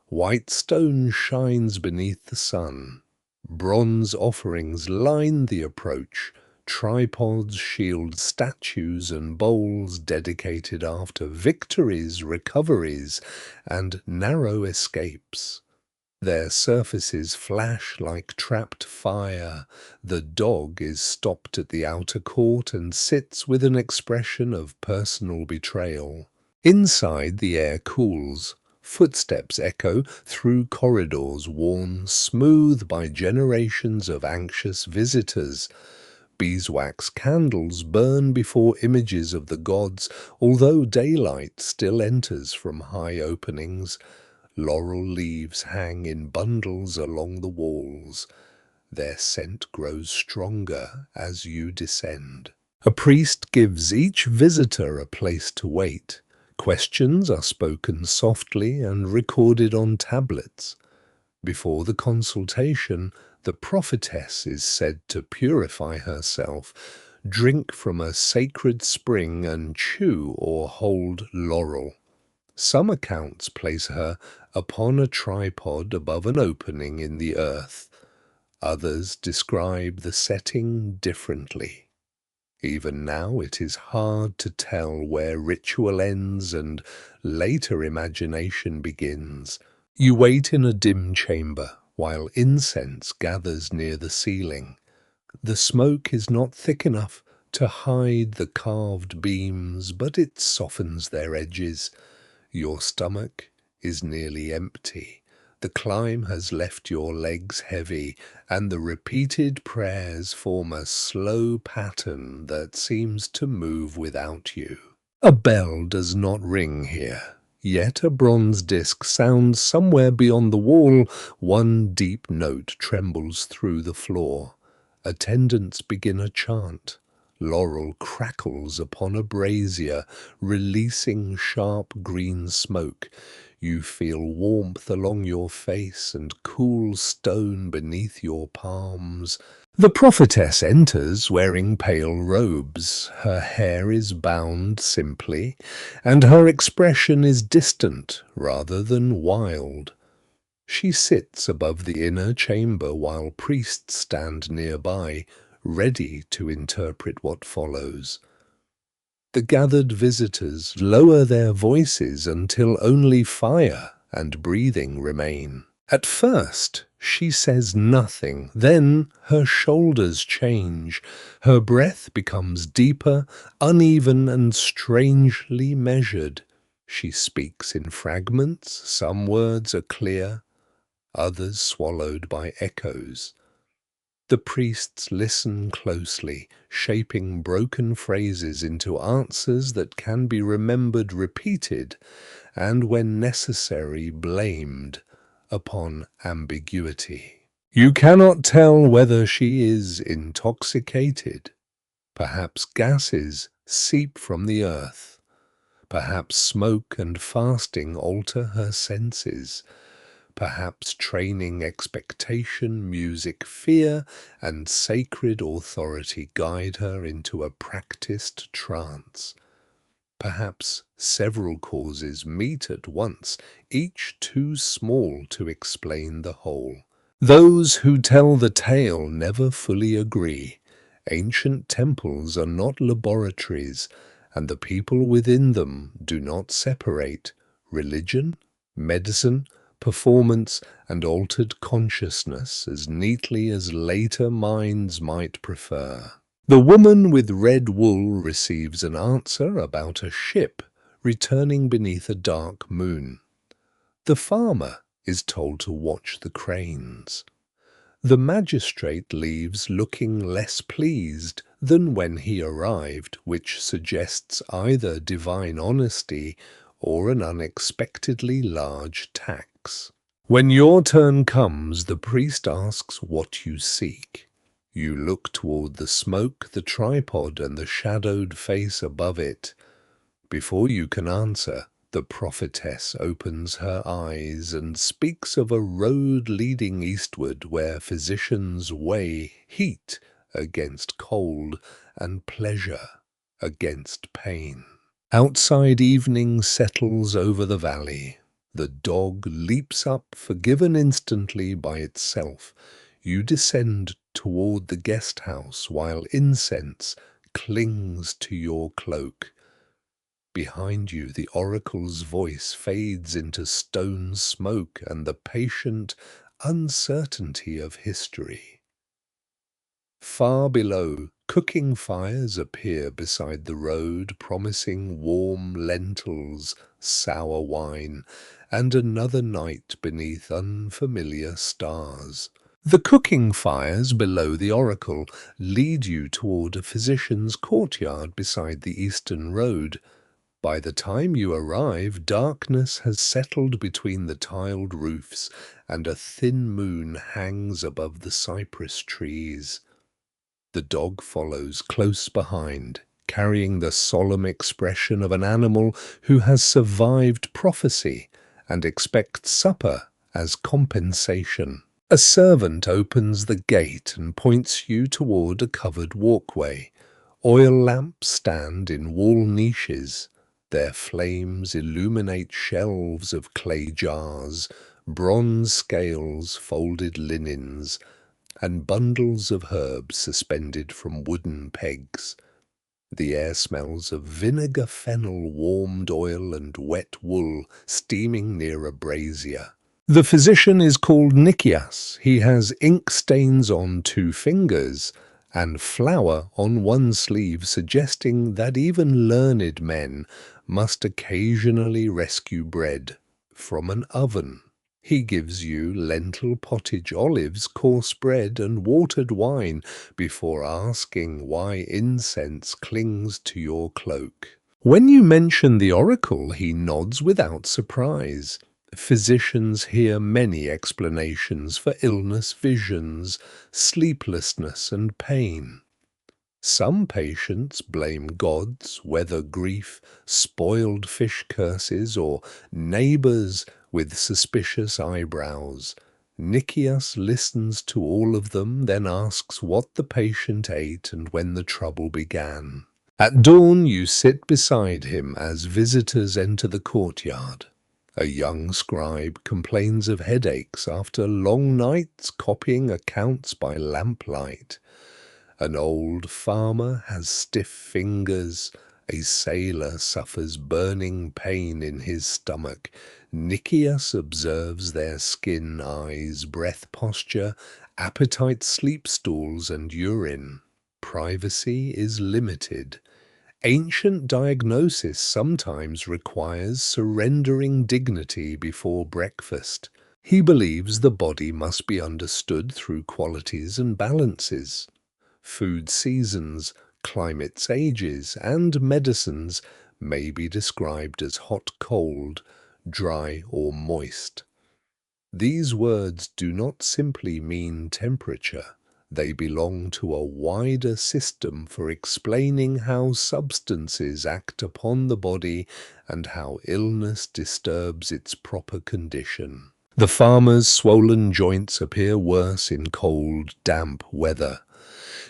A: White stone shines beneath the sun. Bronze offerings line the approach. Tripods shield statues and bowls dedicated after victories, recoveries, and narrow escapes. Their surfaces flash like trapped fire. The dog is stopped at the outer court and sits with an expression of personal betrayal. Inside, the air cools. Footsteps echo through corridors worn smooth by generations of anxious visitors. Beeswax candles burn before images of the gods, although daylight still enters from high openings. Laurel leaves hang in bundles along the walls. Their scent grows stronger as you descend. A priest gives each visitor a place to wait. Questions are spoken softly and recorded on tablets. Before the consultation, the prophetess is said to purify herself, drink from a sacred spring, and chew or hold laurel. Some accounts place her upon a tripod above an opening in the earth. Others describe the setting differently. Even now it is hard to tell where ritual ends and later imagination begins. You wait in a dim chamber while incense gathers near the ceiling. The smoke is not thick enough to hide the carved beams, but it softens their edges. Your stomach is nearly empty. The climb has left your legs heavy, and the repeated prayers form a slow pattern that seems to move without you. A bell does not ring here, yet a bronze disc sounds somewhere beyond the wall. One deep note trembles through the floor. Attendants begin a chant. Laurel crackles upon a brazier, releasing sharp green smoke. You feel warmth along your face and cool stone beneath your palms. The prophetess enters wearing pale robes. Her hair is bound simply, and her expression is distant rather than wild. She sits above the inner chamber while priests stand nearby, ready to interpret what follows. The gathered visitors lower their voices until only fire and breathing remain. At first, she says nothing, then her shoulders change. Her breath becomes deeper, uneven, and strangely measured. She speaks in fragments, some words are clear, others swallowed by echoes. The priests listen closely, shaping broken phrases into answers that can be remembered, repeated, and when necessary, blamed upon ambiguity. You cannot tell whether she is intoxicated. Perhaps gases seep from the earth. Perhaps smoke and fasting alter her senses. Perhaps training, expectation, music, fear, and sacred authority guide her into a practiced trance. Perhaps several causes meet at once, each too small to explain the whole. Those who tell the tale never fully agree. Ancient temples are not laboratories, and the people within them do not separate religion, medicine, performance, and altered consciousness as neatly as later minds might prefer. The woman with red wool receives an answer about a ship returning beneath a dark moon. The farmer is told to watch the cranes. The magistrate leaves looking less pleased than when he arrived, which suggests either divine honesty or an unexpectedly large tax. When your turn comes, the priest asks what you seek. You look toward the smoke, the tripod, and the shadowed face above it. Before you can answer, the prophetess opens her eyes and speaks of a road leading eastward where physicians weigh heat against cold and pleasure against pain. Outside evening settles over the valley. The dog leaps up, forgiven instantly by itself. You descend toward the guest house while incense clings to your cloak. Behind you, the oracle's voice fades into stone smoke and the patient uncertainty of history. Far below, cooking fires appear beside the road, promising warm lentils, sour wine, and another night beneath unfamiliar stars. The cooking fires below the oracle lead you toward a physician's courtyard beside the eastern road. By the time you arrive, darkness has settled between the tiled roofs, and a thin moon hangs above the cypress trees. The dog follows close behind, carrying the solemn expression of an animal who has survived prophecy and expects supper as compensation. A servant opens the gate and points you toward a covered walkway. Oil lamps stand in wall niches. Their flames illuminate shelves of clay jars, bronze scales, folded linens, and bundles of herbs suspended from wooden pegs. The air smells of vinegar, fennel, warmed oil, and wet wool steaming near a brazier. The physician is called Nikias. He has ink stains on 2 fingers and flower on one sleeve, suggesting that even learned men must occasionally rescue bread from an oven. He gives you lentil pottage, olives, coarse bread, and watered wine before asking why incense clings to your cloak. When you mention the oracle, he nods without surprise. Physicians hear many explanations for illness, visions, sleeplessness, and pain. Some patients blame gods, weather, grief, spoiled fish curses, or neighbors with suspicious eyebrows. Nicias listens to all of them, then asks what the patient ate and when the trouble began. At dawn you sit beside him as visitors enter the courtyard. A young scribe complains of headaches after long nights copying accounts by lamplight. An old farmer has stiff fingers. A sailor suffers burning pain in his stomach. Nicias observes their skin, eyes, breath, posture, appetite, sleep stools, and urine. Privacy is limited. Ancient diagnosis sometimes requires surrendering dignity before breakfast. He believes the body must be understood through qualities and balances. Food seasons, climates, ages, and medicines may be described as hot, cold, dry, or moist. These words do not simply mean temperature. They belong to a wider system for explaining how substances act upon the body and how illness disturbs its proper condition. The farmer's swollen joints appear worse in cold, damp weather.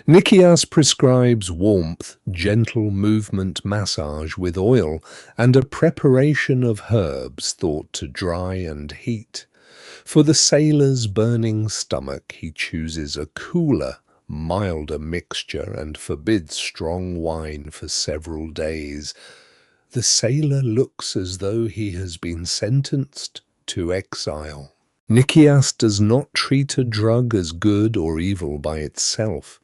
A: Nicias prescribes warmth, gentle movement, massage with oil, and a preparation of herbs thought to dry and heat. For the sailor's burning stomach, he chooses a cooler, milder mixture and forbids strong wine for several days. The sailor looks as though he has been sentenced to exile. Nicias does not treat a drug as good or evil by itself.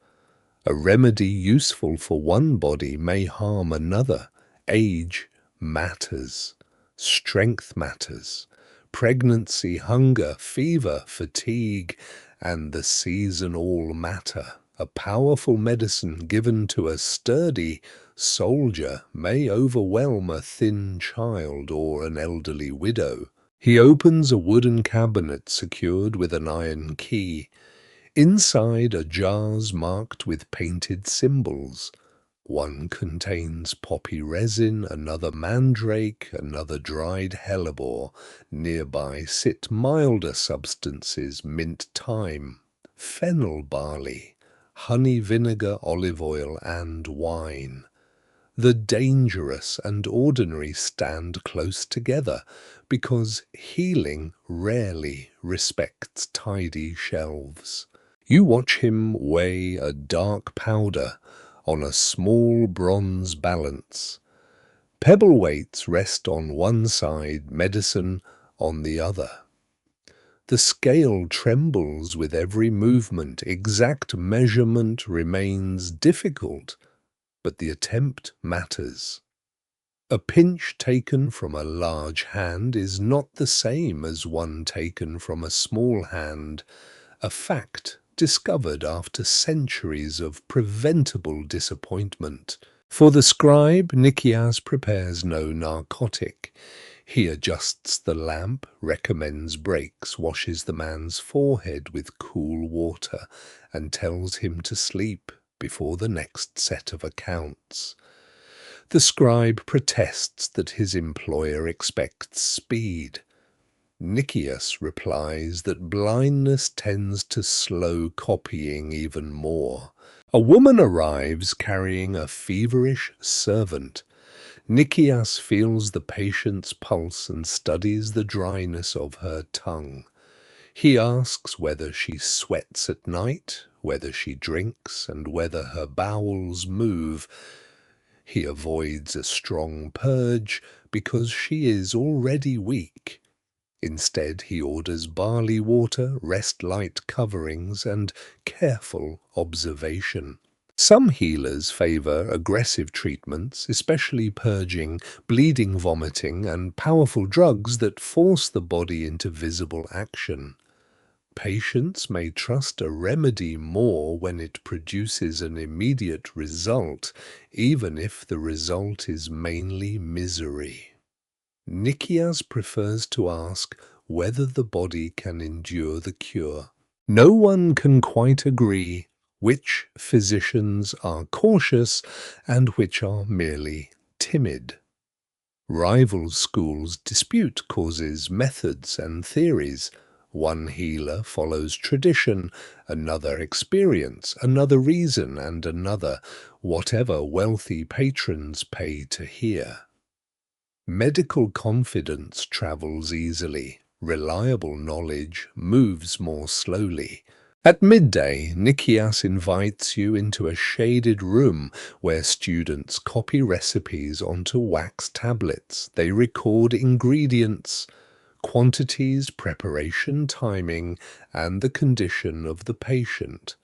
A: A remedy useful for one body may harm another. Age matters. Strength matters. Pregnancy, hunger, fever, fatigue, and the season all matter. A powerful medicine given to a sturdy soldier may overwhelm a thin child or an elderly widow. He opens a wooden cabinet secured with an iron key. Inside are jars marked with painted symbols. One contains poppy resin, another mandrake, another dried hellebore. Nearby sit milder substances, mint thyme, fennel barley, honey vinegar, olive oil, and wine. The dangerous and ordinary stand close together because healing rarely respects tidy shelves. You watch him weigh a dark powder on a small bronze balance. Pebble weights rest on one side, medicine on the other. The scale trembles with every movement. Exact measurement remains difficult, but the attempt matters. A pinch taken from a large hand is not the same as one taken from a small hand, a fact discovered after centuries of preventable disappointment. For the scribe, Nicias prepares no narcotic. He adjusts the lamp, recommends breaks, washes the man's forehead with cool water, and tells him to sleep before the next set of accounts. The scribe protests that his employer expects speed. Nicias replies that blindness tends to slow copying even more. A woman arrives carrying a feverish servant. Nicias feels the patient's pulse and studies the dryness of her tongue. He asks whether she sweats at night, whether she drinks, and whether her bowels move. He avoids a strong purge because she is already weak. Instead, he orders barley water, rest-light coverings, and careful observation. Some healers favor aggressive treatments, especially purging, bleeding, vomiting, and powerful drugs that force the body into visible action. Patients may trust a remedy more when it produces an immediate result, even if the result is mainly misery. Nikias prefers to ask whether the body can endure the cure. No one can quite agree which physicians are cautious and which are merely timid. Rival schools dispute causes, methods, and theories. One healer follows tradition, another experience, another reason, and another whatever wealthy patrons pay to hear. Medical confidence travels easily. Reliable knowledge moves more slowly. At midday, Nikias invites you into a shaded room where students copy recipes onto wax tablets. They record ingredients, quantities, preparation, timing, and the condition of the patient.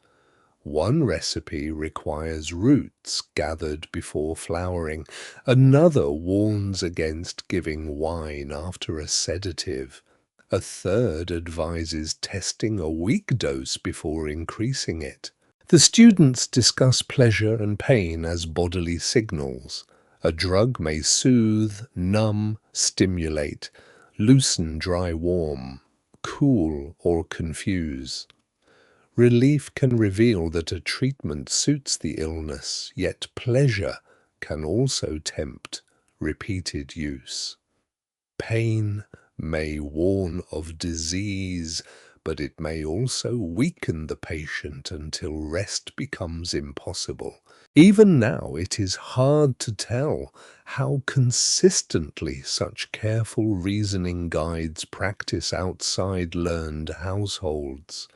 A: One recipe requires roots gathered before flowering. Another warns against giving wine after a sedative. A third advises testing a weak dose before increasing it. The students discuss pleasure and pain as bodily signals. A drug may soothe, numb, stimulate, loosen, dry, warm, cool, or confuse. Relief can reveal that a treatment suits the illness, yet pleasure can also tempt repeated use. Pain may warn of disease, but it may also weaken the patient until rest becomes impossible. Even now, it is hard to tell how consistently such careful reasoning guides practice outside learned households.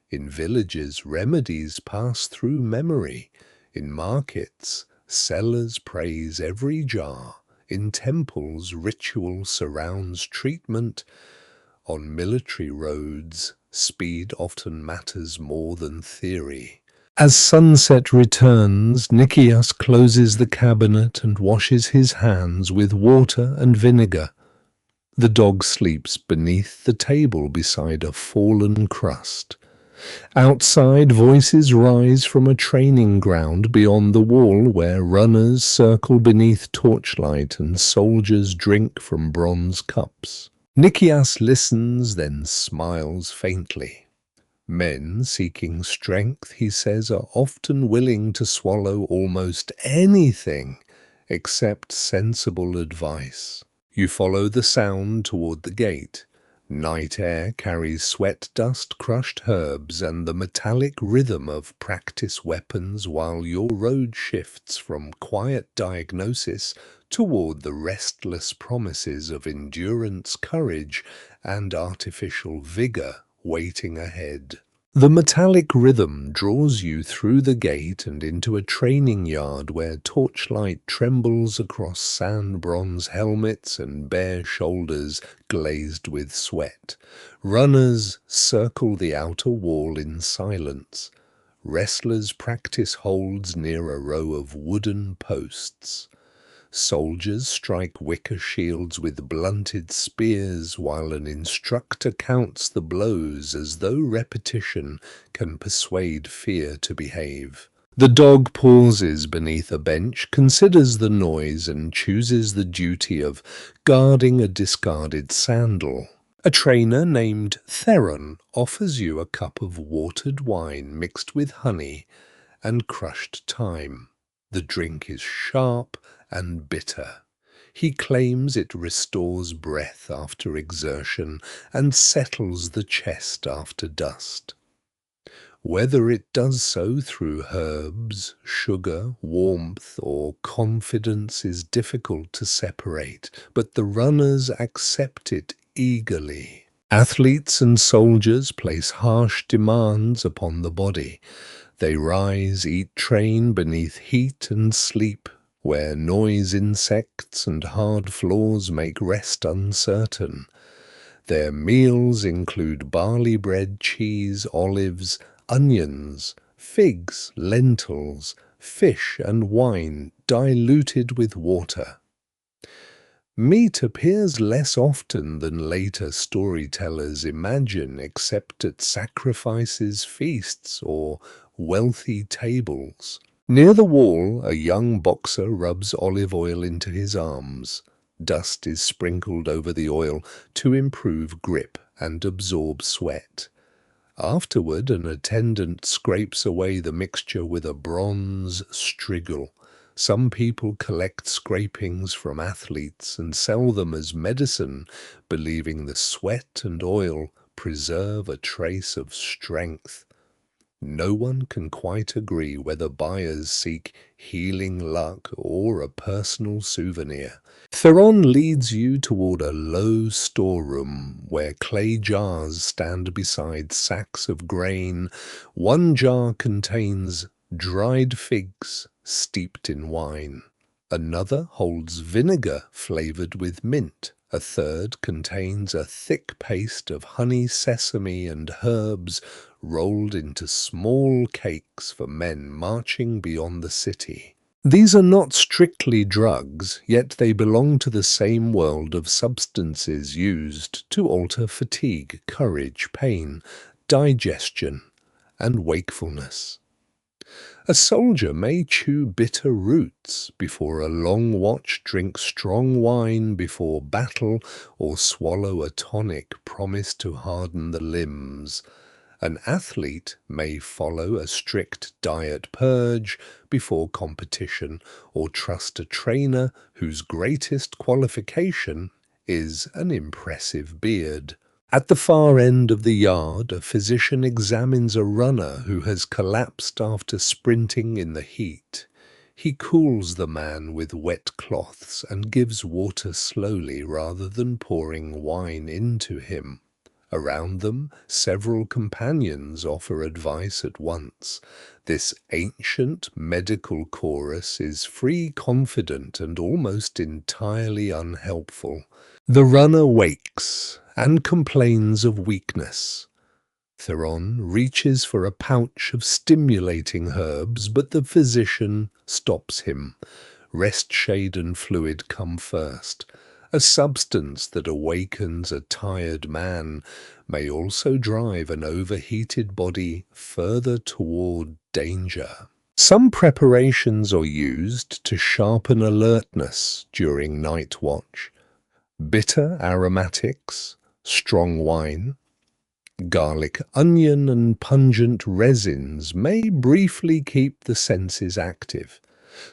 A: In villages, remedies pass through memory. In markets, sellers praise every jar. In temples, ritual surrounds treatment. On military roads, speed often matters more than theory. As sunset returns, Nikias closes the cabinet and washes his hands with water and vinegar. The dog sleeps beneath the table beside a fallen crust. Outside, voices rise from a training ground beyond the wall where runners circle beneath torchlight and soldiers drink from bronze cups. Nikias listens, then smiles faintly. Men seeking strength, he says, are often willing to swallow almost anything except sensible advice. You follow the sound toward the gate. Night air carries sweat dust, crushed herbs, and the metallic rhythm of practice weapons while your road shifts from quiet diagnosis toward the restless promises of endurance, courage, and artificial vigor waiting ahead. The metallic rhythm draws you through the gate and into a training yard where torchlight trembles across sand-bronze helmets and bare shoulders glazed with sweat. Runners circle the outer wall in silence. Wrestlers practice holds near a row of wooden posts. Soldiers strike wicker shields with blunted spears while an instructor counts the blows as though repetition can persuade fear to behave. The dog pauses beneath a bench, considers the noise, and chooses the duty of guarding a discarded sandal. A trainer named Theron offers you a cup of watered wine mixed with honey and crushed thyme. The drink is sharp and bitter. He claims it restores breath after exertion and settles the chest after dust. Whether it does so through herbs, sugar, warmth, or confidence is difficult to separate, but the runners accept it eagerly. Athletes and soldiers place harsh demands upon the body. They rise, eat, train beneath heat and sleep, where noise, insects, and hard floors make rest uncertain. Their meals include barley bread, cheese, olives, onions, figs, lentils, fish and wine diluted with water. Meat appears less often than later storytellers imagine, except at sacrifices, feasts, or wealthy tables. Near the wall, a young boxer rubs olive oil into his arms. Dust is sprinkled over the oil to improve grip and absorb sweat. Afterward, an attendant scrapes away the mixture with a bronze strigil. Some people collect scrapings from athletes and sell them as medicine, believing the sweat and oil preserve a trace of strength. No one can quite agree whether buyers seek healing luck or a personal souvenir. Theron leads you toward a low storeroom where clay jars stand beside sacks of grain. One jar contains dried figs steeped in wine. Another holds vinegar flavored with mint. A third contains a thick paste of honey, sesame, and herbs rolled into small cakes for men marching beyond the city. These are not strictly drugs, yet they belong to the same world of substances used to alter fatigue, courage, pain, digestion, and wakefulness. A soldier may chew bitter roots before a long watch, drink strong wine before battle, or swallow a tonic promised to harden the limbs. An athlete may follow a strict diet purge before competition, or trust a trainer whose greatest qualification is an impressive beard. At the far end of the yard, a physician examines a runner who has collapsed after sprinting in the heat. He cools the man with wet cloths and gives water slowly rather than pouring wine into him. Around them, several companions offer advice at once. This ancient medical chorus is free, confident, and almost entirely unhelpful. The runner wakes and complains of weakness. Theron reaches for a pouch of stimulating herbs, but the physician stops him. Rest shade and fluid come first. A substance that awakens a tired man may also drive an overheated body further toward danger. Some preparations are used to sharpen alertness during night watch. Bitter aromatics, strong wine, garlic, onion, and pungent resins may briefly keep the senses active.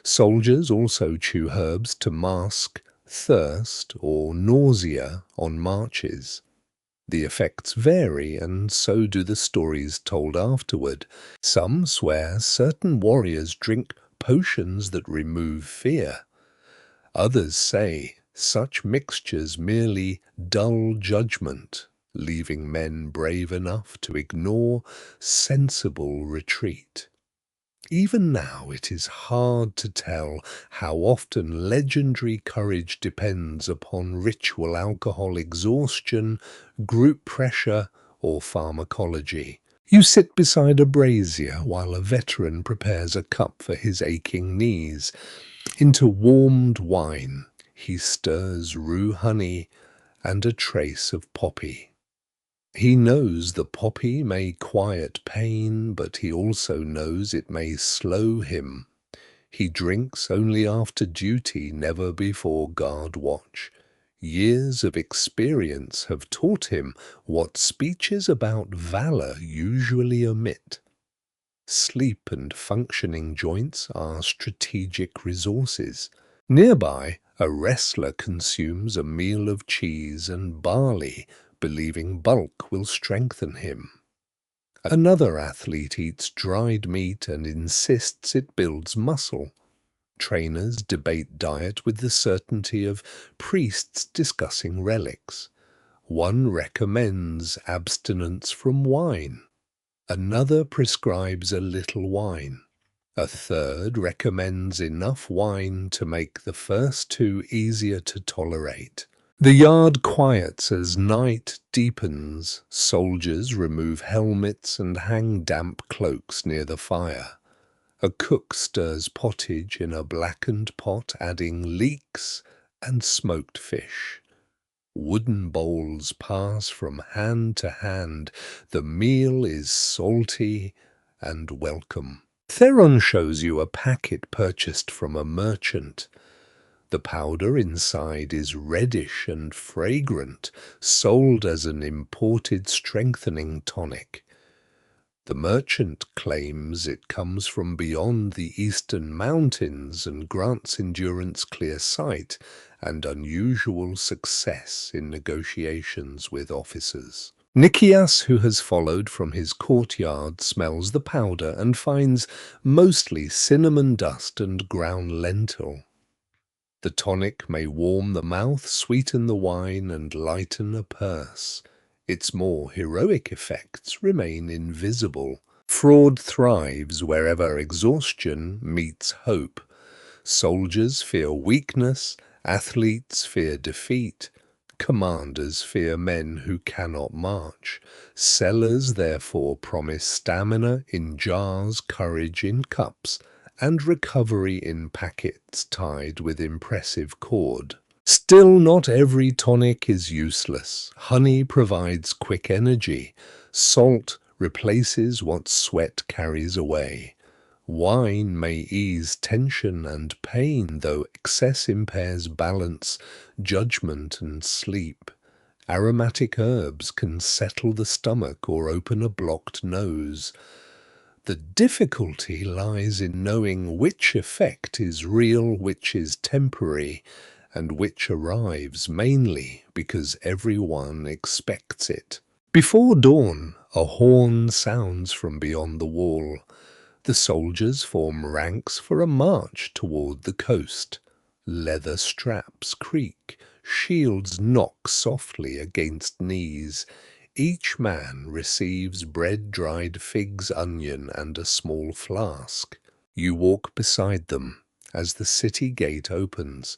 A: Soldiers also chew herbs to mask thirst or nausea on marches. The effects vary, and so do the stories told afterward. Some swear certain warriors drink potions that remove fear. Others say such mixtures merely dull judgment, leaving men brave enough to ignore sensible retreat. Even now it is hard to tell how often legendary courage depends upon ritual alcohol exhaustion, group pressure, or pharmacology. You sit beside a brazier while a veteran prepares a cup for his aching knees. Into warmed wine he stirs rue honey and a trace of poppy. He knows the poppy may quiet pain, but he also knows it may slow him. He drinks only after duty, never before guard watch. Years of experience have taught him what speeches about valor usually omit. Sleep and functioning joints are strategic resources. Nearby, a wrestler consumes a meal of cheese and barley, believing bulk will strengthen him. Another athlete eats dried meat and insists it builds muscle. Trainers debate diet with the certainty of priests discussing relics. One recommends abstinence from wine. Another prescribes a little wine. A third recommends enough wine to make the first two easier to tolerate. The yard quiets as night deepens. Soldiers remove helmets and hang damp cloaks near the fire. A cook stirs pottage in a blackened pot, adding leeks and smoked fish. Wooden bowls pass from hand to hand. The meal is salty and welcome. Theron shows you a packet purchased from a merchant. The powder inside is reddish and fragrant, sold as an imported strengthening tonic. The merchant claims it comes from beyond the eastern mountains and grants endurance, clear sight, and unusual success in negotiations with officers. Nicias, who has followed from his courtyard, smells the powder and finds mostly cinnamon dust and ground lentil. The tonic may warm the mouth, sweeten the wine, and lighten a purse. Its more heroic effects remain invisible. Fraud thrives wherever exhaustion meets hope. Soldiers fear weakness, athletes fear defeat, commanders fear men who cannot march. Sellers therefore promise stamina in jars, courage in cups, and recovery in packets tied with impressive cord. Still, not every tonic is useless. Honey provides quick energy. Salt replaces what sweat carries away. Wine may ease tension and pain, though excess impairs balance, judgment, and sleep. Aromatic herbs can settle the stomach or open a blocked nose. The difficulty lies in knowing which effect is real, which is temporary, and which arrives mainly because everyone expects it. Before dawn, a horn sounds from beyond the wall. The soldiers form ranks for a march toward the coast. Leather straps creak, shields knock softly against knees. Each man receives bread, dried figs, onion, and a small flask. You walk beside them as the city gate opens.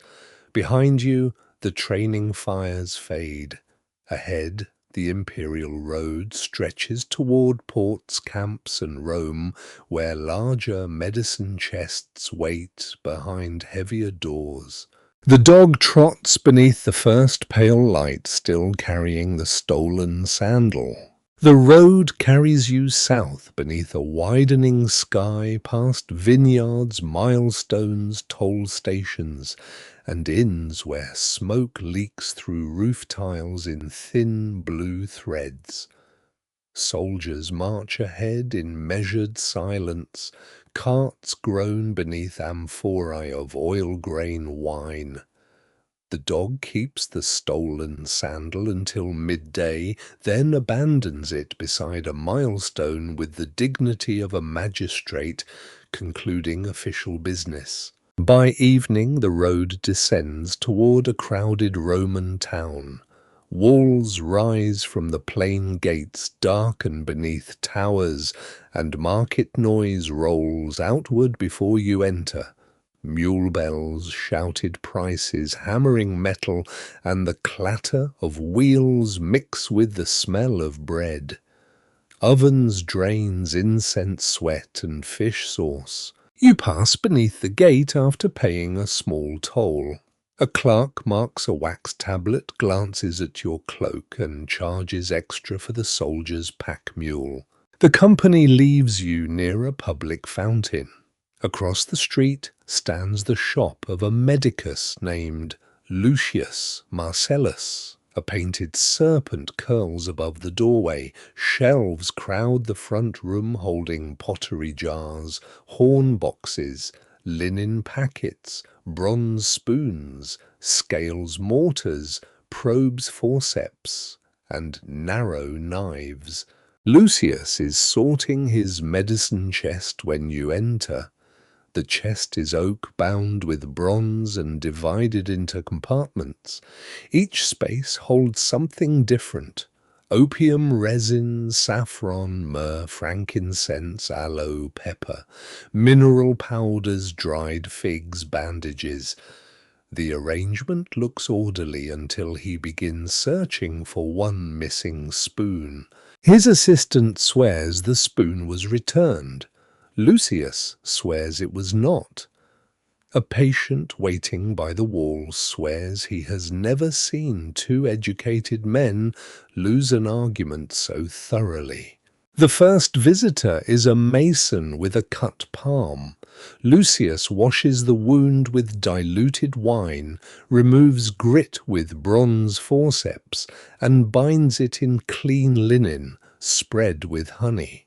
A: Behind you, the training fires fade. Ahead, the imperial road stretches toward ports, camps, and Rome, where larger medicine chests wait behind heavier doors. The dog trots beneath the first pale light, still carrying the stolen sandal. The road carries you south beneath a widening sky, past vineyards, milestones, toll stations, and inns where smoke leaks through roof tiles in thin blue threads. Soldiers march ahead in measured silence. Carts groan beneath amphorae of oil-grain wine. The dog keeps the stolen sandal until midday, then abandons it beside a milestone with the dignity of a magistrate concluding official business. By evening, the road descends toward a crowded Roman town. Walls rise from the plain gates, darken beneath towers, and market noise rolls outward before you enter. Mule bells, shouted prices, hammering metal, and the clatter of wheels mix with the smell of bread. Ovens drains incense, sweat, and fish sauce. You pass beneath the gate after paying a small toll. A clerk marks a wax tablet, glances at your cloak, and charges extra for the soldier's pack mule. The company leaves you near a public fountain. Across the street stands the shop of a medicus named Lucius Marcellus. A painted serpent curls above the doorway. Shelves crowd the front room holding pottery jars, horn boxes, linen packets, bronze spoons, scales mortars, probes forceps, and narrow knives. Lucius is sorting his medicine chest when you enter. The chest is oak bound with bronze and divided into compartments. Each space holds something different. Opium, resin, saffron, myrrh, frankincense, aloe, pepper, mineral powders, dried figs, bandages. The arrangement looks orderly until he begins searching for one missing spoon. His assistant swears the spoon was returned. Lucius swears it was not. A patient waiting by the wall swears he has never seen two educated men lose an argument so thoroughly. The first visitor is a mason with a cut palm. Lucius washes the wound with diluted wine, removes grit with bronze forceps, and binds it in clean linen, spread with honey.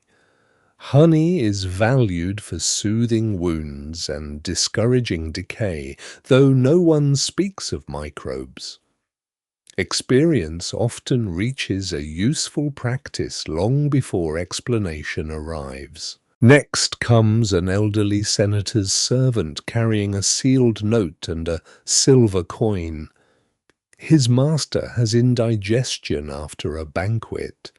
A: Honey is valued for soothing wounds and discouraging decay, though no one speaks of microbes. Experience often reaches a useful practice long before explanation arrives. Next comes an elderly senator's servant carrying a sealed note and a silver coin. His master has indigestion after a banquet.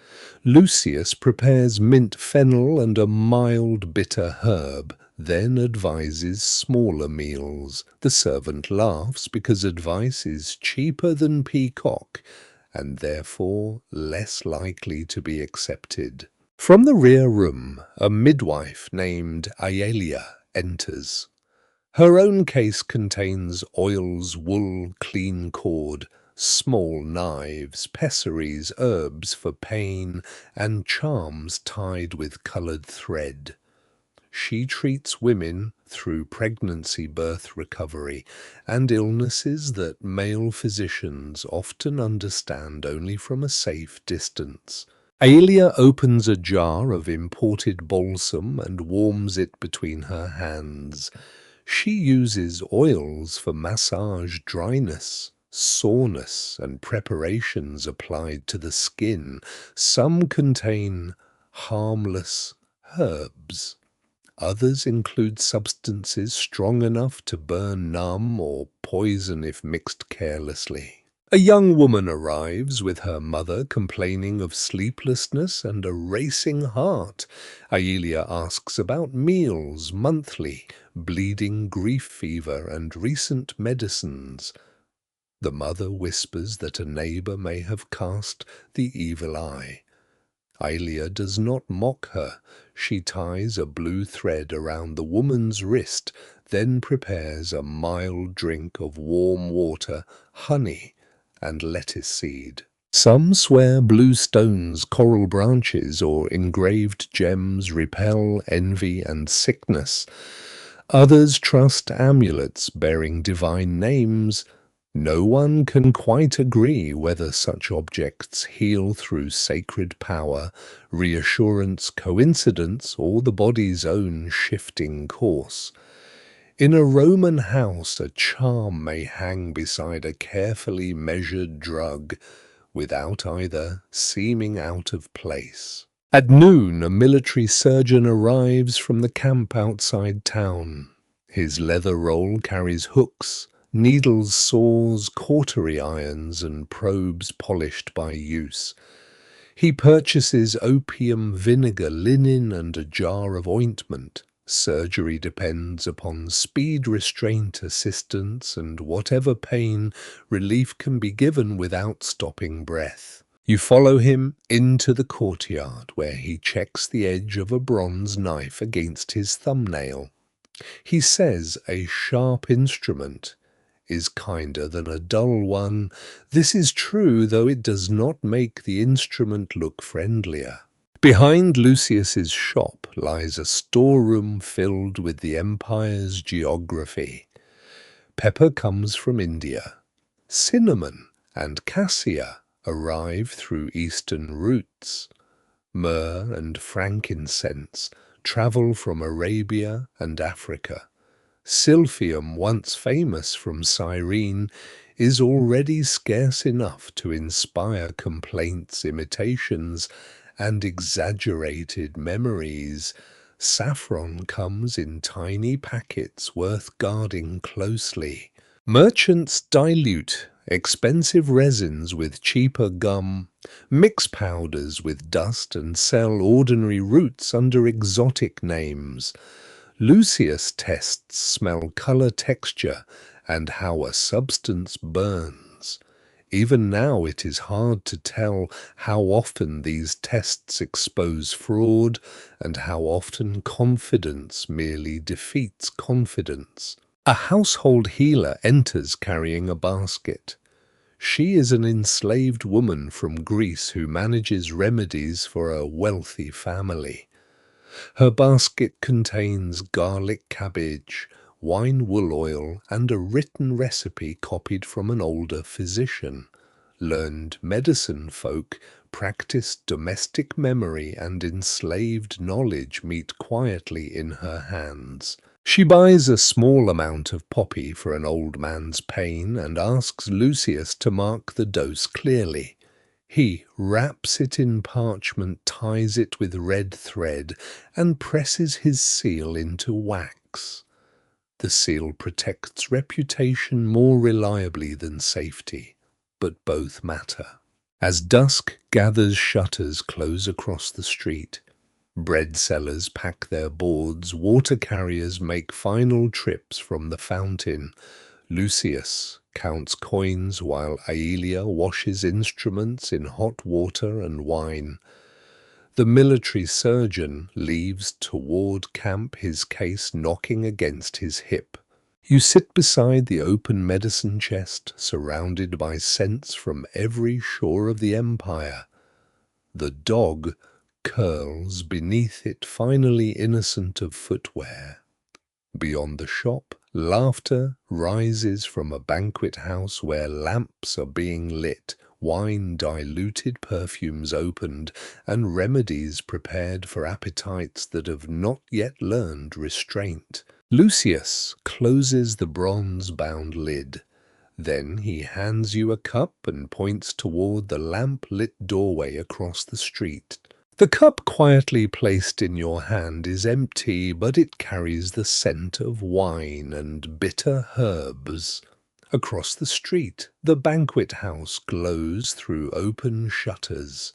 A: Lucius prepares mint fennel and a mild bitter herb, then advises smaller meals. The servant laughs because advice is cheaper than peacock and therefore less likely to be accepted. From the rear room, a midwife named Aelia enters. Her own case contains oils, wool, clean cord, small knives, pessaries, herbs for pain, and charms tied with coloured thread. She treats women through pregnancy, birth recovery, and illnesses that male physicians often understand only from a safe distance. Aelia opens a jar of imported balsam and warms it between her hands. She uses oils for massage dryness, soreness, and preparations applied to the skin. Some contain harmless herbs. Others include substances strong enough to burn numb or poison if mixed carelessly. A young woman arrives with her mother complaining of sleeplessness and a racing heart. Aelia asks about meals, monthly, bleeding, grief fever, and recent medicines. The mother whispers that a neighbor may have cast the evil eye. Aelia does not mock her. She ties a blue thread around the woman's wrist, then prepares a mild drink of warm water, honey, and lettuce seed. Some swear blue stones, coral branches, or engraved gems repel envy and sickness. Others trust amulets bearing divine names. No one can quite agree whether such objects heal through sacred power, reassurance, coincidence, or the body's own shifting course. In a Roman house, a charm may hang beside a carefully measured drug, without either seeming out of place. At noon, a military surgeon arrives from the camp outside town. His leather roll carries hooks, needles, saws, cautery irons, and probes polished by use. He purchases opium, vinegar, linen, and a jar of ointment. Surgery depends upon speed, restraint, assistance, and whatever pain relief can be given without stopping breath. You follow him into the courtyard, where he checks the edge of a bronze knife against his thumbnail. He says a sharp instrument is kinder than a dull one. This is true, though it does not make the instrument look friendlier. Behind Lucius's shop lies a storeroom filled with the empire's geography. Pepper comes from India. Cinnamon and cassia arrive through eastern routes. Myrrh and frankincense travel from Arabia and Africa. Silphium, once famous from Cyrene, is already scarce enough to inspire complaints, imitations, and exaggerated memories. Saffron comes in tiny packets worth guarding closely. Merchants dilute expensive resins with cheaper gum, mix powders with dust, and sell ordinary roots under exotic names. Lucius tests smell, color, texture, and how a substance burns. Even now it is hard to tell how often these tests expose fraud and how often confidence merely defeats confidence. A household healer enters carrying a basket. She is an enslaved woman from Greece who manages remedies for a wealthy family. Her basket contains garlic cabbage, wine wool oil, and a written recipe copied from an older physician. Learned medicine folk practiced domestic memory and enslaved knowledge meet quietly in her hands. She buys a small amount of poppy for an old man's pain and asks Lucius to mark the dose clearly. He wraps it in parchment, ties it with red thread, and presses his seal into wax. The seal protects reputation more reliably than safety, but both matter. As dusk gathers, shutters close across the street. Bread sellers pack their boards, water carriers make final trips from the fountain. Lucius counts coins while Aelia washes instruments in hot water and wine. The military surgeon leaves toward camp, his case knocking against his hip. You sit beside the open medicine chest, surrounded by scents from every shore of the empire. The dog curls beneath it, finally innocent of footwear. Beyond the shop, laughter rises from a banquet house where lamps are being lit, wine diluted, perfumes opened, and remedies prepared for appetites that have not yet learned restraint. Lucius closes the bronze-bound lid. Then he hands you a cup and points toward the lamp-lit doorway across the street. The cup quietly placed in your hand is empty, but it carries the scent of wine and bitter herbs. Across the street, the banquet house glows through open shutters.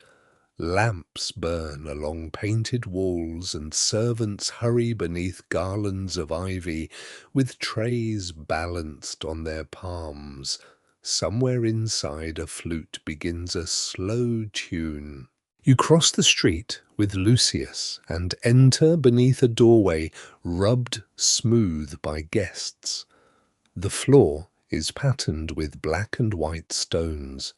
A: Lamps burn along painted walls, and servants hurry beneath garlands of ivy, with trays balanced on their palms. Somewhere inside, a flute begins a slow tune. You cross the street with Lucius and enter beneath a doorway rubbed smooth by guests. The floor is patterned with black and white stones.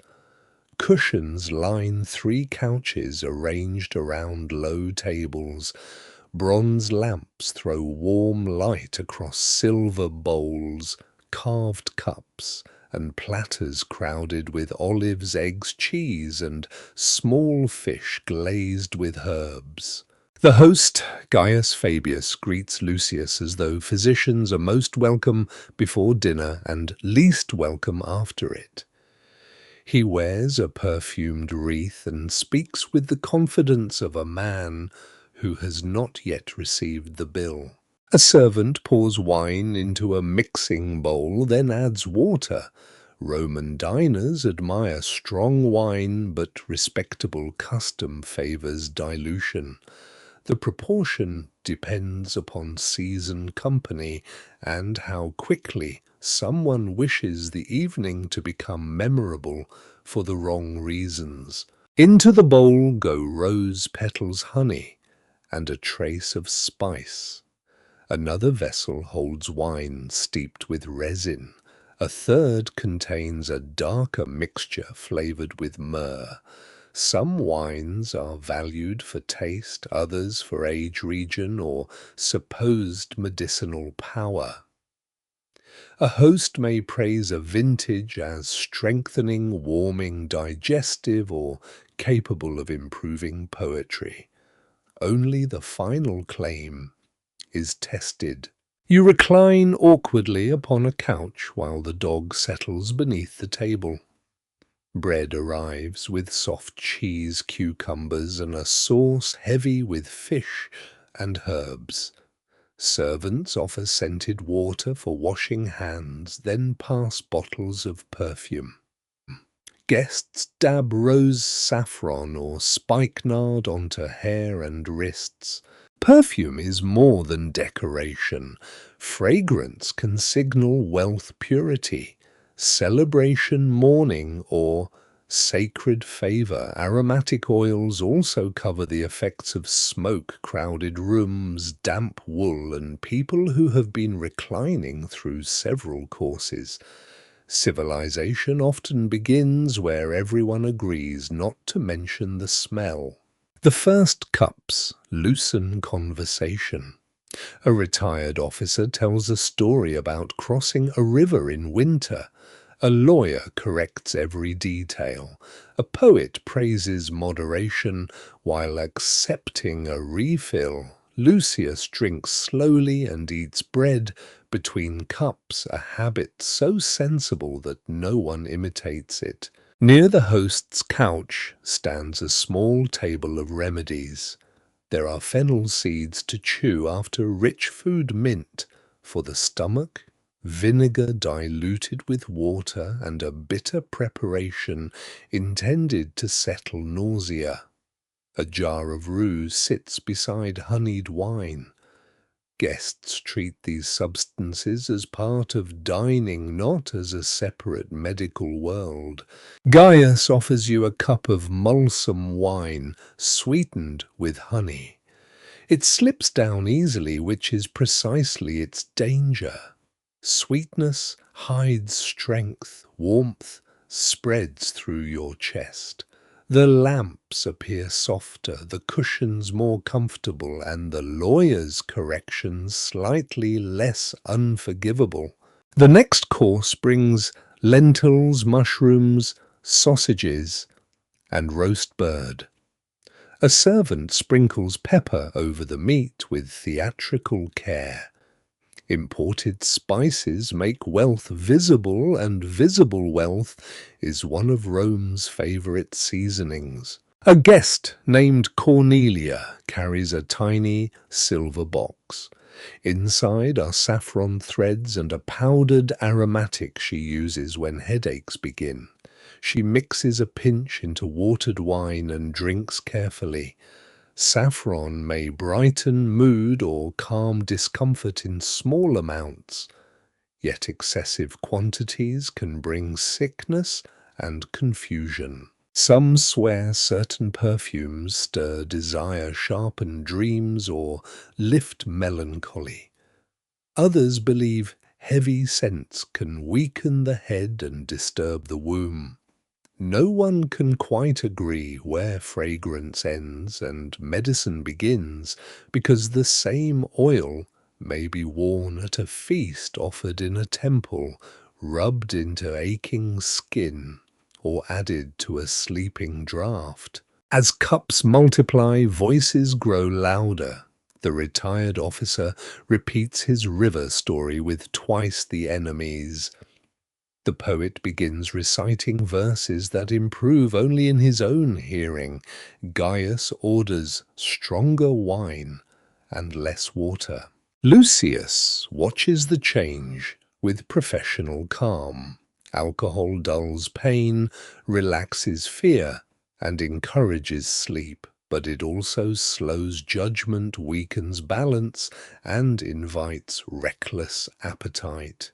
A: Cushions line 3 couches arranged around low tables. Bronze lamps throw warm light across silver bowls, carved cups, and platters crowded with olives, eggs, cheese, and small fish glazed with herbs. The host, Gaius Fabius, greets Lucius as though physicians are most welcome before dinner and least welcome after it. He wears a perfumed wreath and speaks with the confidence of a man who has not yet received the bill. A servant pours wine into a mixing bowl, then adds water. Roman diners admire strong wine, but respectable custom favors dilution. The proportion depends upon seasoned company and how quickly someone wishes the evening to become memorable for the wrong reasons. Into the bowl go rose petals, honey, and a trace of spice. Another vessel holds wine steeped with resin. A third contains a darker mixture flavored with myrrh. Some wines are valued for taste, others for age, region, or supposed medicinal power. A host may praise a vintage as strengthening, warming, digestive, or capable of improving poetry. Only the final claim is tested. You recline awkwardly upon a couch while the dog settles beneath the table. Bread arrives with soft cheese, cucumbers, and a sauce heavy with fish and herbs. Servants offer scented water for washing hands, then pass bottles of perfume. Guests dab rose saffron or spikenard onto hair and wrists. Perfume is more than decoration. Fragrance can signal wealth purity, celebration mourning, or sacred favor. Aromatic oils also cover the effects of smoke, crowded rooms, damp wool, and people who have been reclining through several courses. Civilization often begins where everyone agrees not to mention the smell. The first cups loosen conversation. A retired officer tells a story about crossing a river in winter. A lawyer corrects every detail. A poet praises moderation while accepting a refill. Lucius drinks slowly and eats bread between cups, a habit so sensible that no one imitates it. Near the host's couch stands a small table of remedies. There are fennel seeds to chew after rich food mint for the stomach, vinegar diluted with water, and a bitter preparation intended to settle nausea. A jar of rue sits beside honeyed wine. Guests treat these substances as part of dining, not as a separate medical world. Gaius offers you a cup of mulsum wine, sweetened with honey. It slips down easily, which is precisely its danger. Sweetness hides strength, warmth spreads through your chest. The lamps appear softer, the cushions more comfortable, and the lawyer's corrections slightly less unforgivable. The next course brings lentils, mushrooms, sausages, and roast bird. A servant sprinkles pepper over the meat with theatrical care. Imported spices make wealth visible, and visible wealth is one of Rome's favorite seasonings. A guest named Cornelia carries a tiny silver box. Inside are saffron threads and a powdered aromatic she uses when headaches begin. She mixes a pinch into watered wine and drinks carefully. Saffron may brighten mood or calm discomfort in small amounts, yet excessive quantities can bring sickness and confusion. Some swear certain perfumes stir desire, sharpen dreams, or lift melancholy. Others believe heavy scents can weaken the head and disturb the womb. No one can quite agree where fragrance ends and medicine begins, because the same oil may be worn at a feast offered in a temple, rubbed into aching skin, or added to a sleeping draught. As cups multiply, voices grow louder. The retired officer repeats his river story with twice the enemies. The poet begins reciting verses that improve only in his own hearing. Gaius orders stronger wine and less water. Lucius watches the change with professional calm. Alcohol dulls pain, relaxes fear, and encourages sleep, but it also slows judgment, weakens balance, and invites reckless appetite.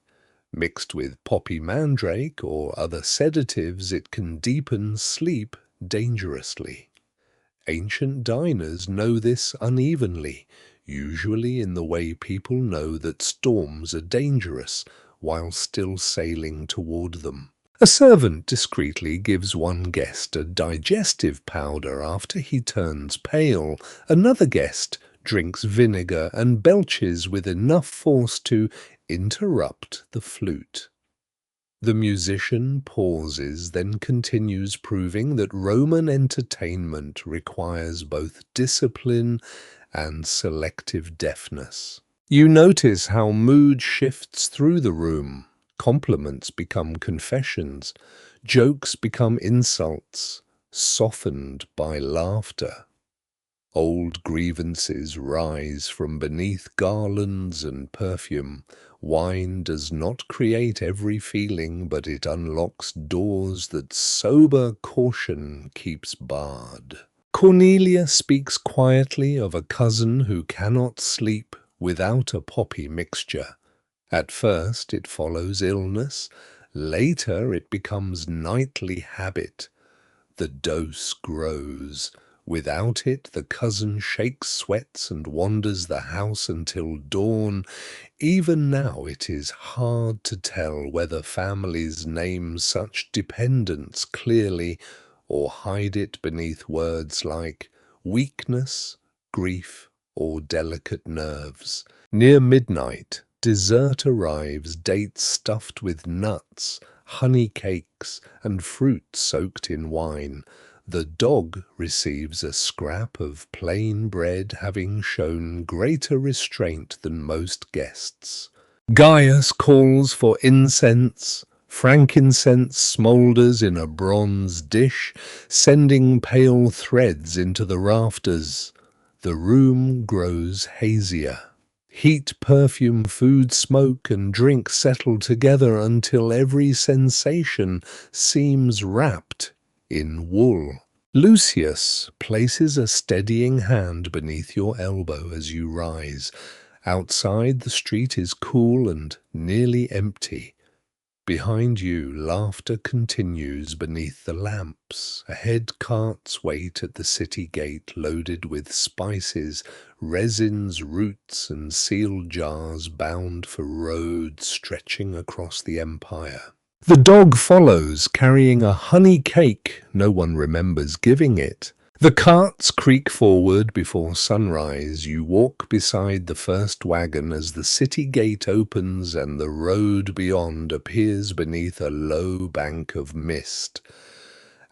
A: Mixed with poppy mandrake or other sedatives, it can deepen sleep dangerously. Ancient diners know this unevenly, usually in the way people know that storms are dangerous while still sailing toward them. A servant discreetly gives one guest a digestive powder after he turns pale. Another guest drinks vinegar and belches with enough force to interrupt the flute. The musician pauses, then continues, proving that Roman entertainment requires both discipline and selective deafness. You notice how mood shifts through the room. Compliments become confessions, jokes become insults, softened by laughter. Old grievances rise from beneath garlands and perfume. Wine does not create every feeling, but it unlocks doors that sober caution keeps barred. Cornelia speaks quietly of a cousin who cannot sleep without a poppy mixture. At first it follows illness, later it becomes nightly habit. The dose grows. Without it, the cousin shakes, sweats, and wanders the house until dawn. Even now it is hard to tell whether families name such dependence clearly or hide it beneath words like weakness, grief, or delicate nerves. Near midnight, dessert arrives, dates stuffed with nuts, honey cakes, and fruit soaked in wine. The dog receives a scrap of plain bread, having shown greater restraint than most guests. Gaius calls for incense. Frankincense smoulders in a bronze dish, sending pale threads into the rafters. The room grows hazier. Heat, perfume, food, smoke, and drink settle together until every sensation seems wrapped in wool. Lucius places a steadying hand beneath your elbow as you rise. Outside, the street is cool and nearly empty. Behind you, laughter continues beneath the lamps. Ahead, carts wait at the city gate loaded with spices, resins, roots, and sealed jars bound for roads stretching across the empire. The dog follows, carrying a honey cake. No one remembers giving it. The carts creak forward before sunrise. You walk beside the first wagon as the city gate opens and the road beyond appears beneath a low bank of mist.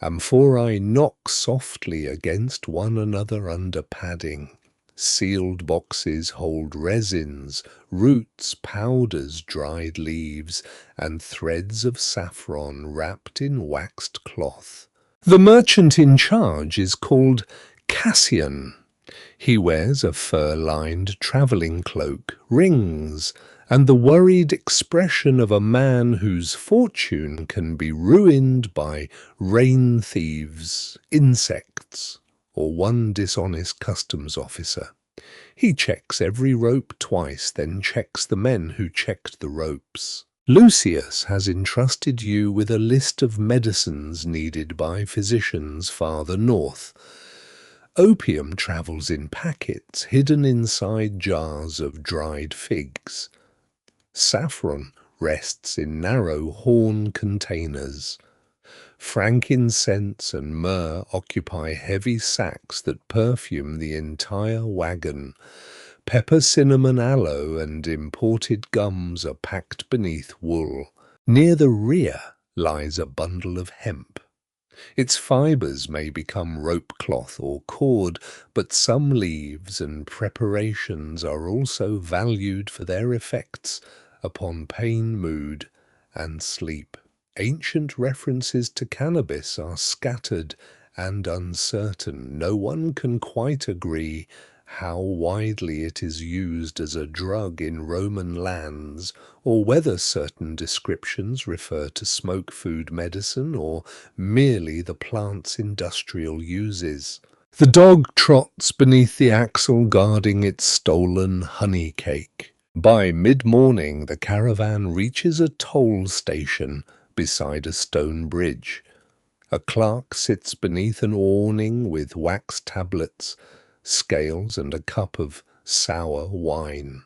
A: Amphorae knock softly against one another under padding. Sealed boxes hold resins, roots, powders, dried leaves, and threads of saffron wrapped in waxed cloth. The merchant in charge is called Cassian. He wears a fur-lined travelling cloak, rings, and the worried expression of a man whose fortune can be ruined by rain thieves, insects, or one dishonest customs officer. He checks every rope twice, then checks the men who checked the ropes. Lucius has entrusted you with a list of medicines needed by physicians farther north. Opium travels in packets hidden inside jars of dried figs. Saffron rests in narrow horn containers. Frankincense and myrrh occupy heavy sacks that perfume the entire wagon. Pepper, cinnamon, aloe, and imported gums are packed beneath wool. Near the rear lies a bundle of hemp. Its fibers may become rope cloth or cord, but some leaves and preparations are also valued for their effects upon pain, mood, and sleep. Ancient references to cannabis are scattered and uncertain. No one can quite agree how widely it is used as a drug in Roman lands, or whether certain descriptions refer to smoke food medicine or merely the plant's industrial uses. The dog trots beneath the axle guarding its stolen honey cake. By mid-morning, the caravan reaches a toll station beside a stone bridge. A clerk sits beneath an awning with wax tablets, scales, and a cup of sour wine.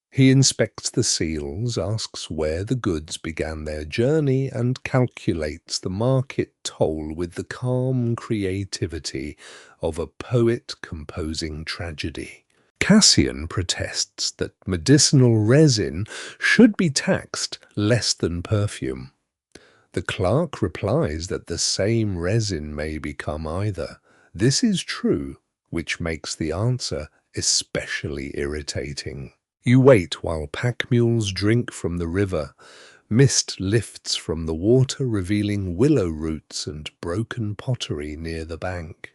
A: He inspects the seals, asks where the goods began their journey, and calculates the market toll with the calm creativity of a poet composing tragedy. Cassian protests that medicinal resin should be taxed less than perfume. The clerk replies that the same resin may become either. This is true, which makes the answer especially irritating. You wait while pack mules drink from the river. Mist lifts from the water, revealing willow roots and broken pottery near the bank.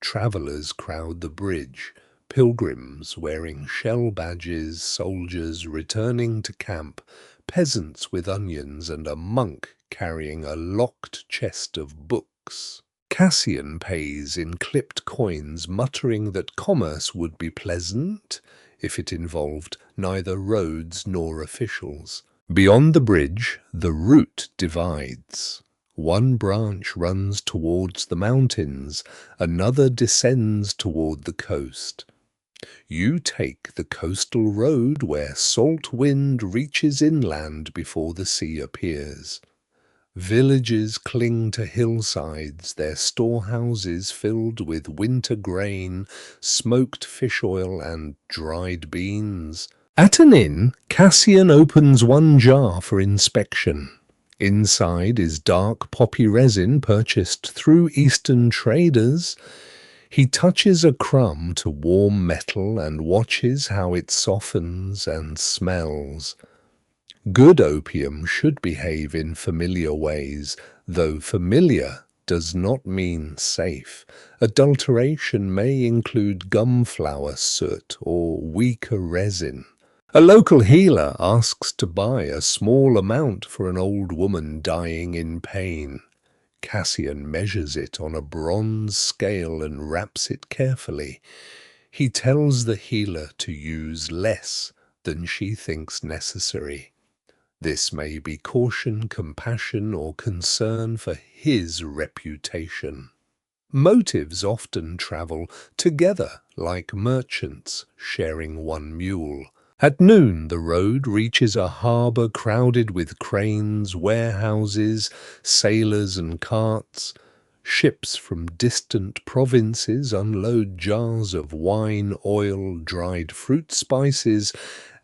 A: Travellers crowd the bridge, pilgrims wearing shell badges, soldiers returning to camp, peasants with onions, and a monk carrying a locked chest of books. Cassian pays in clipped coins, muttering that commerce would be pleasant if it involved neither roads nor officials. Beyond the bridge, the route divides. One branch runs towards the mountains, another descends toward the coast. You take the coastal road where salt wind reaches inland before the sea appears. Villages cling to hillsides, their storehouses filled with winter grain, smoked fish oil, and dried beans. At an inn, Cassian opens one jar for inspection. Inside is dark poppy resin purchased through Eastern traders. He touches a crumb to warm metal and watches how it softens and smells. Good opium should behave in familiar ways, though familiar does not mean safe. Adulteration may include gum-flower soot or weaker resin. A local healer asks to buy a small amount for an old woman dying in pain. Cassian measures it on a bronze scale and wraps it carefully. He tells the healer to use less than she thinks necessary. This may be caution, compassion, or concern for his reputation. Motives often travel together like merchants sharing one mule. At noon the road reaches a harbour crowded with cranes, warehouses, sailors and carts. Ships from distant provinces unload jars of wine, oil, dried fruit, spices,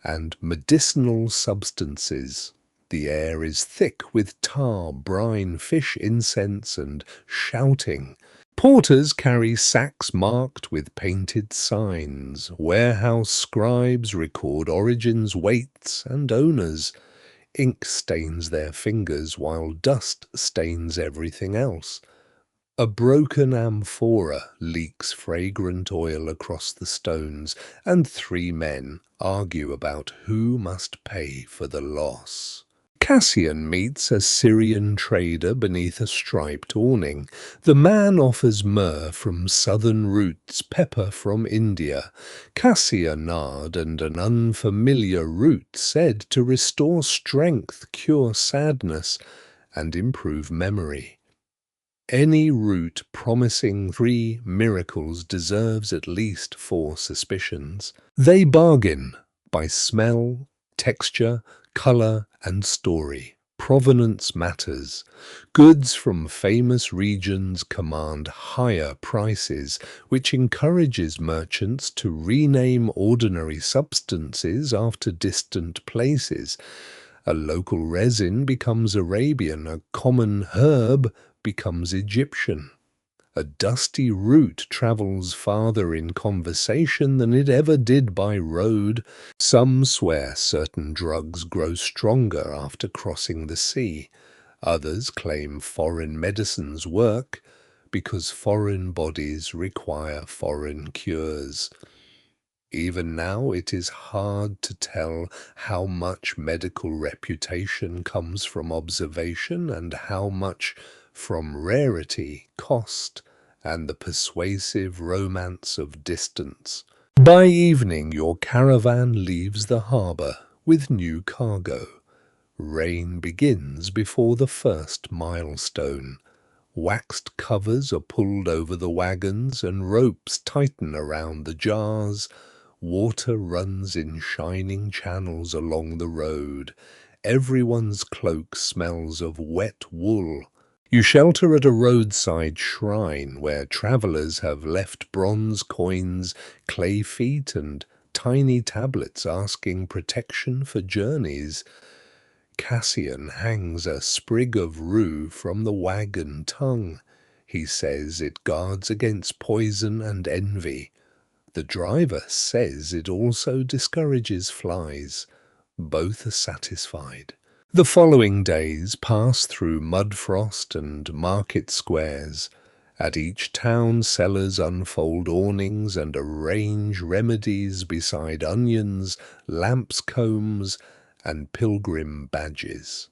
A: and medicinal substances. The air is thick with tar, brine, fish, incense, and shouting. Porters carry sacks marked with painted signs. Warehouse scribes record origins, weights, and owners. Ink stains their fingers while dust stains everything else. A broken amphora leaks fragrant oil across the stones, and 3 men argue about who must pay for the loss. Cassian meets a Syrian trader beneath a striped awning. The man offers myrrh from southern roots, pepper from India, cassia nard, and an unfamiliar root said to restore strength, cure sadness, and improve memory. Any root promising 3 miracles deserves at least 4 suspicions. They bargain by smell, texture, color, and story. Provenance matters. Goods from famous regions command higher prices, which encourages merchants to rename ordinary substances after distant places. A local resin becomes Arabian, a common herb becomes Egyptian. A dusty root travels farther in conversation than it ever did by road. Some swear certain drugs grow stronger after crossing the sea. Others claim foreign medicines work because foreign bodies require foreign cures. Even now it is hard to tell how much medical reputation comes from observation and how much from rarity, cost, and the persuasive romance of distance. By evening your caravan leaves the harbour with new cargo. Rain begins before the first milestone. Waxed covers are pulled over the wagons and ropes tighten around the jars. Water runs in shining channels along the road. Everyone's cloak smells of wet wool. You shelter at a roadside shrine where travellers have left bronze coins, clay feet, and tiny tablets asking protection for journeys. Cassian hangs a sprig of rue from the wagon tongue. He says it guards against poison and envy. The driver says it also discourages flies. Both are satisfied. The following days pass through mud frost and market squares. At each town sellers unfold awnings and arrange remedies beside onions, lamps' combs, and pilgrim badges.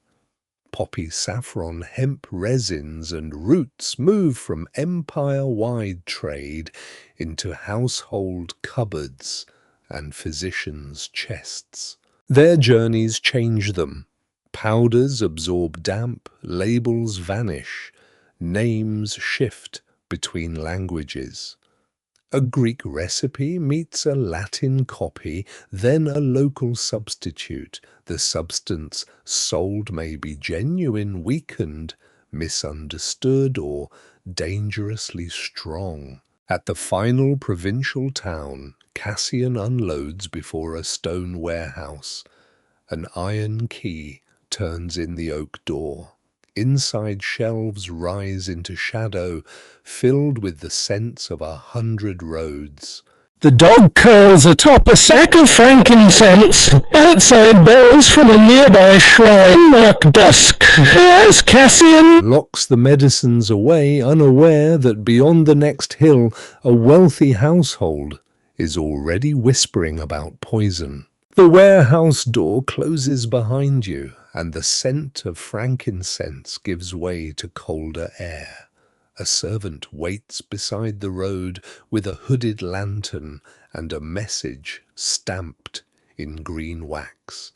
A: Poppy saffron, hemp resins, and roots move from empire-wide trade into household cupboards and physicians' chests. Their journeys change them. Powders absorb damp, labels vanish, names shift between languages. A Greek recipe meets a Latin copy, then a local substitute. The substance sold may be genuine, weakened, misunderstood, or dangerously strong. At the final provincial town, Cassian unloads before a stone warehouse. An iron key turns in the oak door. Inside shelves rise into shadow, filled with the scents of 100 roads.
B: The dog curls atop a sack of frankincense. Outside bells from a nearby shrine mark dusk. As Cassian
A: locks the medicines away, unaware that beyond the next hill a wealthy household is already whispering about poison. The warehouse door closes behind you, and the scent of frankincense gives way to colder air. A servant waits beside the road with a hooded lantern and a message stamped in green wax.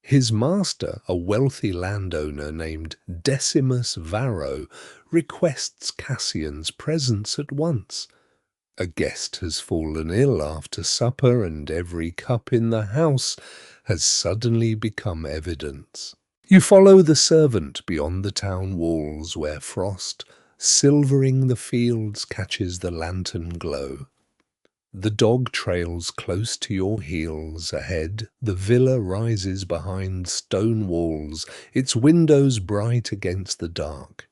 A: His master, a wealthy landowner named Decimus Varro, requests Cassian's presence at once. A guest has fallen ill after supper, and every cup in the house has suddenly become evidence. You follow the servant beyond the town walls, where frost, silvering the fields, catches the lantern glow. The dog trails close to your heels. Ahead, the villa rises behind stone walls, its windows bright against the dark.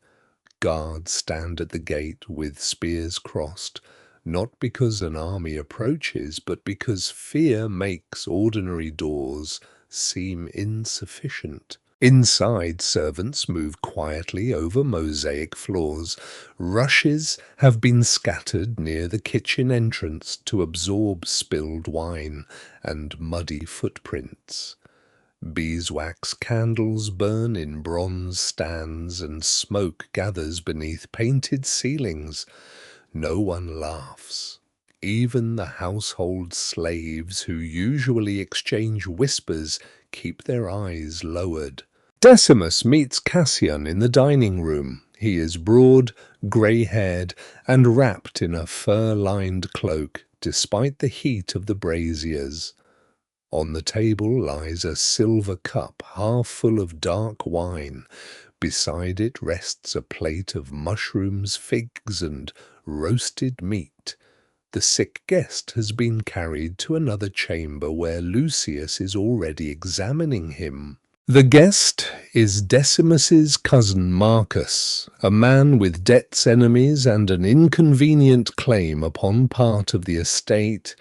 A: Guards stand at the gate with spears crossed, not because an army approaches, but because fear makes ordinary doors seem insufficient. Inside, servants move quietly over mosaic floors. Rushes have been scattered near the kitchen entrance to absorb spilled wine and muddy footprints. Beeswax candles burn in bronze stands, and smoke gathers beneath painted ceilings. No one laughs. Even the household slaves, who usually exchange whispers, keep their eyes lowered. Decimus meets Cassian in the dining room. He is broad, grey-haired, and wrapped in a fur-lined cloak, despite the heat of the braziers. On the table lies a silver cup half full of dark wine. Beside it rests a plate of mushrooms, figs, and roasted meat. The sick guest has been carried to another chamber where Lucius is already examining him. The guest is Decimus's cousin Marcus, a man with debts, enemies, and an inconvenient claim upon part of the estate.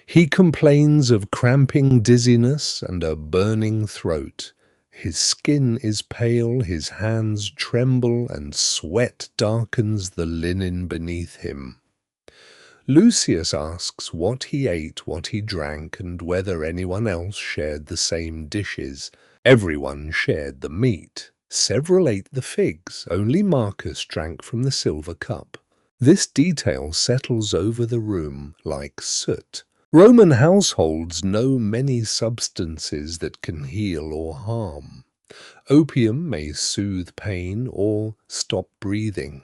A: He complains of cramping dizziness and a burning throat. His skin is pale, his hands tremble, and sweat darkens the linen beneath him. Lucius asks what he ate, what he drank, and whether anyone else shared the same dishes. Everyone shared the meat. Several ate the figs. Only Marcus drank from the silver cup. This detail settles over the room like soot. Roman households know many substances that can heal or harm. Opium may soothe pain or stop breathing.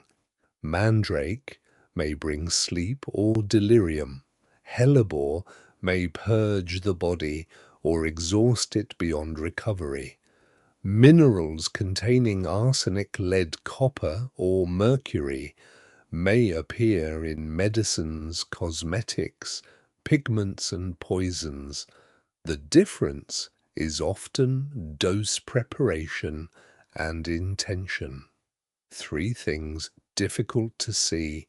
A: Mandrake may bring sleep or delirium. Hellebore may purge the body or exhaust it beyond recovery. Minerals containing arsenic, lead, copper, or mercury may appear in medicines, cosmetics, pigments, and poisons. The difference is often dose preparation and intention. Three things difficult to see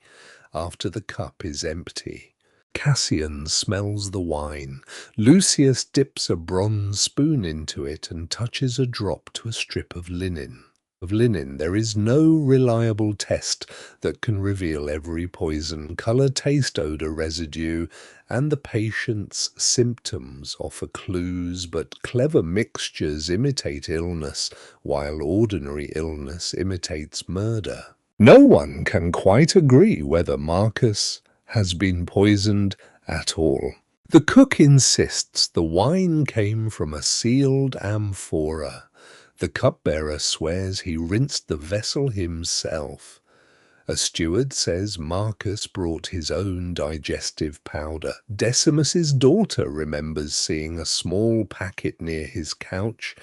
A: after the cup is empty. Cassian smells the wine. Lucius dips a bronze spoon into it and touches a drop to a strip of linen. of linen. There is no reliable test that can reveal every poison, color, taste, odor, residue, and the patient's symptoms offer clues, but clever mixtures imitate illness, while ordinary illness imitates murder. No one can quite agree whether Marcus has been poisoned at all. The cook insists the wine came from a sealed amphora. The cupbearer swears he rinsed the vessel himself. A steward says Marcus brought his own digestive powder. Decimus's daughter remembers seeing a small packet near his couch.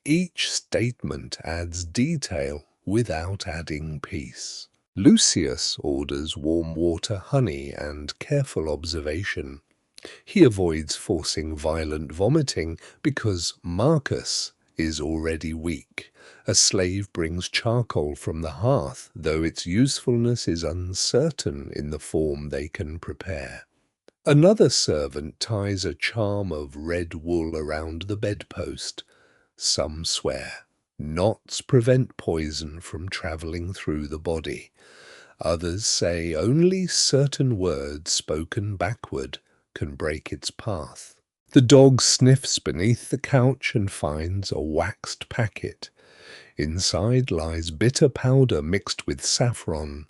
A: Each statement adds detail without adding peace. Lucius orders warm water, honey, and careful observation. He avoids forcing violent vomiting because Marcus is already weak. A slave brings charcoal from the hearth, though its usefulness is uncertain in the form they can prepare. Another servant ties a charm of red wool around the bedpost. Some swear knots prevent poison from traveling through the body. Others say only certain words spoken backward can break its path. The dog sniffs beneath the couch and finds a waxed packet. Inside lies bitter powder mixed with saffron.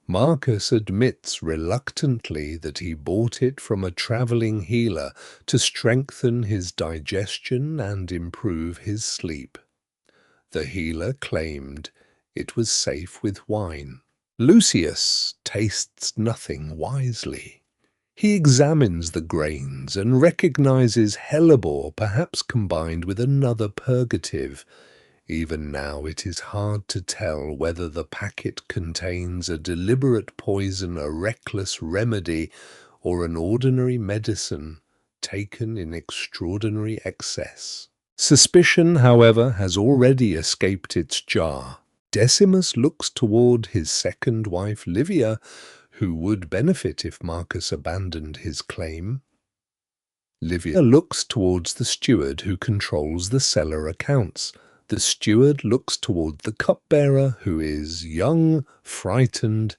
A: Marcus admits reluctantly that he bought it from a traveling healer to strengthen his digestion and improve his sleep. The healer claimed it was safe with wine. Lucius tastes nothing wisely. He examines the grains and recognizes hellebore, perhaps combined with another purgative. Even now it is hard to tell whether the packet contains a deliberate poison, a reckless remedy, or an ordinary medicine taken in extraordinary excess. Suspicion, however, has already escaped its jar. Decimus looks toward his second wife, Livia, who would benefit if Marcus abandoned his claim. Livia looks towards the steward who controls the cellar accounts. The steward looks toward the cupbearer who is young, frightened,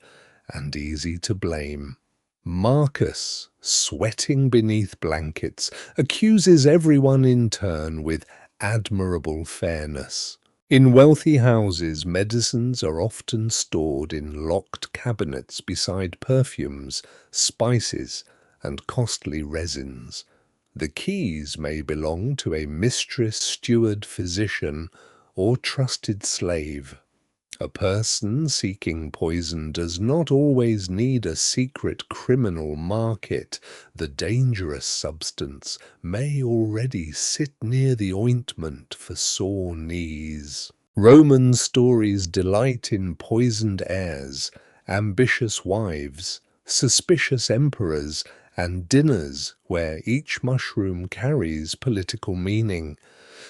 A: and easy to blame. Marcus, sweating beneath blankets, accuses everyone in turn with admirable fairness. In wealthy houses, medicines are often stored in locked cabinets beside perfumes, spices, and costly resins. The keys may belong to a mistress, steward, physician, or trusted slave. A person seeking poison does not always need a secret criminal market. The dangerous substance may already sit near the ointment for sore knees. Roman stories delight in poisoned heirs, ambitious wives, suspicious emperors, and dinners where each mushroom carries political meaning.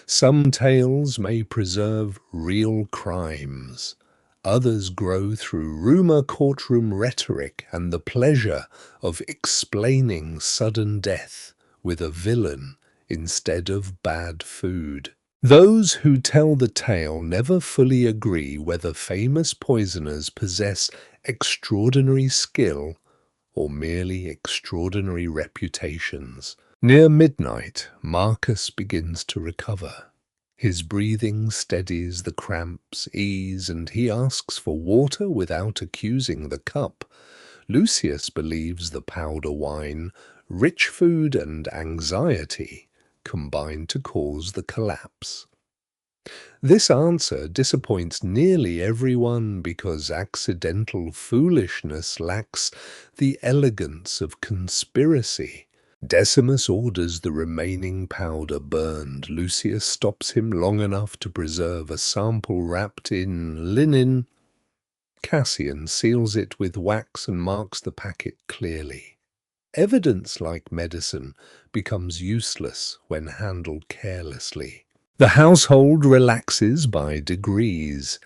A: Some tales may preserve real crimes. Others grow through rumor, courtroom rhetoric, and the pleasure of explaining sudden death with a villain instead of bad food. Those who tell the tale never fully agree whether famous poisoners possess extraordinary skill or merely extraordinary reputations. Near midnight, Marcus begins to recover. His breathing steadies, the cramps ease, and he asks for water without accusing the cup. Lucius believes the powder wine, rich food, and anxiety combine to cause the collapse. This answer disappoints nearly everyone because accidental foolishness lacks the elegance of conspiracy. Decimus orders the remaining powder burned. Lucius stops him long enough to preserve a sample wrapped in linen. Cassian seals it with wax and marks the packet clearly. Evidence like medicine becomes useless when handled carelessly. The household relaxes by degrees.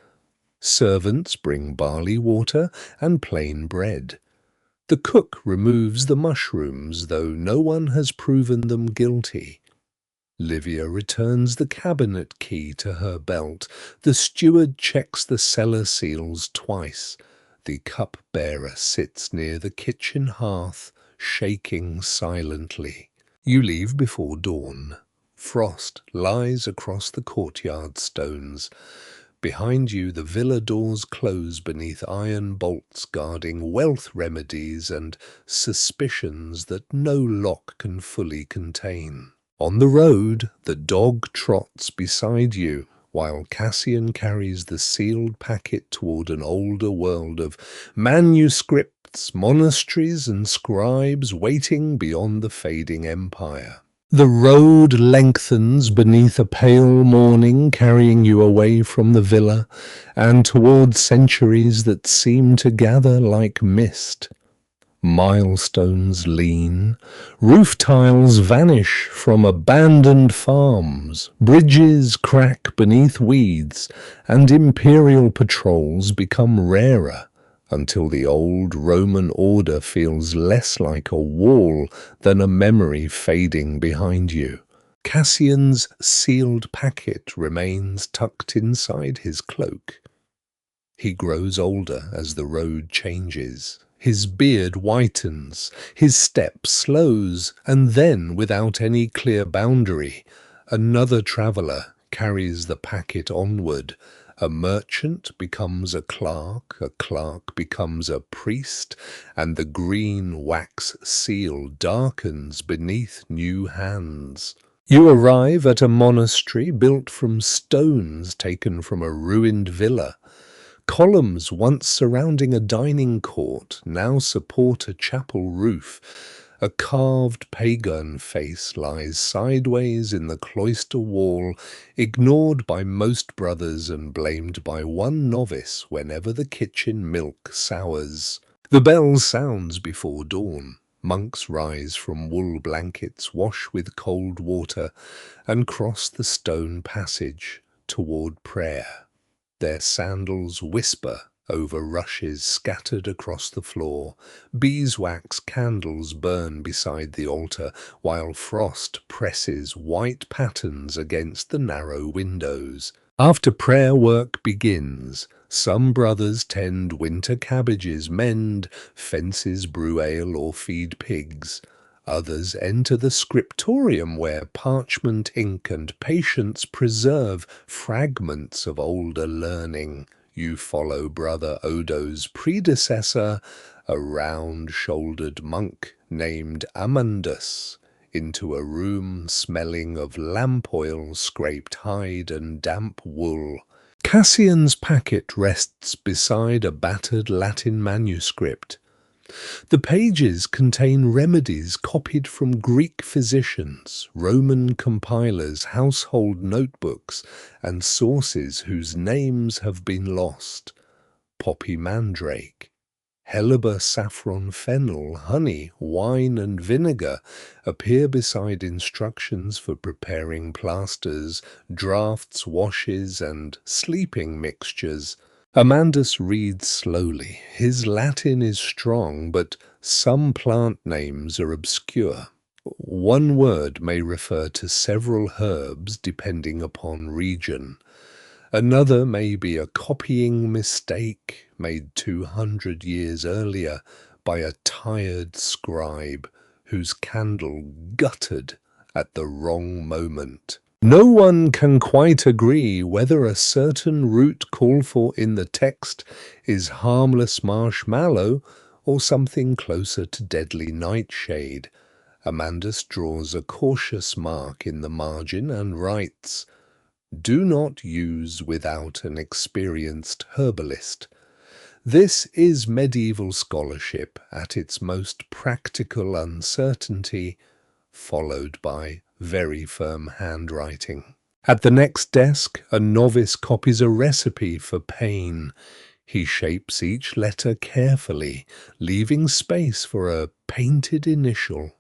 A: Servants bring barley water and plain bread. The cook removes the mushrooms, though no one has proven them guilty. Livia returns the cabinet key to her belt. The steward checks the cellar seals twice. The cup-bearer sits near the kitchen hearth, shaking silently. You leave before dawn. Frost lies across the courtyard stones. Behind you the villa doors close beneath iron bolts guarding wealth remedies and suspicions that no lock can fully contain. On the road, the dog trots beside you, while Cassian carries the sealed packet toward an older world of manuscripts, monasteries, and scribes waiting beyond the fading empire. The road lengthens beneath a pale morning, carrying you away from the villa and toward centuries that seem to gather like mist. Milestones lean, roof tiles vanish from abandoned farms, bridges crack beneath weeds, and imperial patrols become rarer until the old Roman order feels less like a wall than a memory fading behind you. Cassian's sealed packet remains tucked inside his cloak. He grows older as the road changes. His beard whitens, his step slows, and then, without any clear boundary, another traveller carries the packet onward. A merchant becomes a clerk becomes a priest, and the green wax seal darkens beneath new hands. You arrive at a monastery built from stones taken from a ruined villa. Columns once surrounding a dining court now support a chapel roof. A carved pagan face lies sideways in the cloister wall, ignored by most brothers and blamed by one novice whenever the kitchen milk sours. The bell sounds before dawn. Monks rise from wool blankets, wash with cold water, and cross the stone passage toward prayer. Their sandals whisper over rushes scattered across the floor. Beeswax candles burn beside the altar, while frost presses white patterns against the narrow windows. After prayer work begins, some brothers tend winter cabbages, mend fences, brew ale, or feed pigs. Others enter the scriptorium where parchment, ink, and patience preserve fragments of older learning. You follow Brother Odo's predecessor, a round-shouldered monk named Amandus, into a room smelling of lamp oil, scraped hide, and damp wool. Cassian's packet rests beside a battered Latin manuscript. The pages contain remedies copied from Greek physicians, Roman compilers, household notebooks, and sources whose names have been lost. Poppy mandrake, Helleber saffron fennel, honey, wine, and vinegar appear beside instructions for preparing plasters, draughts, washes, and sleeping mixtures. Amandus reads slowly. His Latin is strong, but some plant names are obscure. One word may refer to several herbs depending upon region. Another may be a copying mistake made 200 years earlier by a tired scribe whose candle guttered at the wrong moment. No one can quite agree whether a certain root called for in the text is harmless marshmallow or something closer to deadly nightshade. Amandus draws a cautious mark in the margin and writes, "Do not use without an experienced herbalist." This is medieval scholarship at its most practical uncertainty, followed by very firm handwriting. At the next desk, a novice copies a recipe for pain. He shapes each letter carefully, leaving space for a painted initial.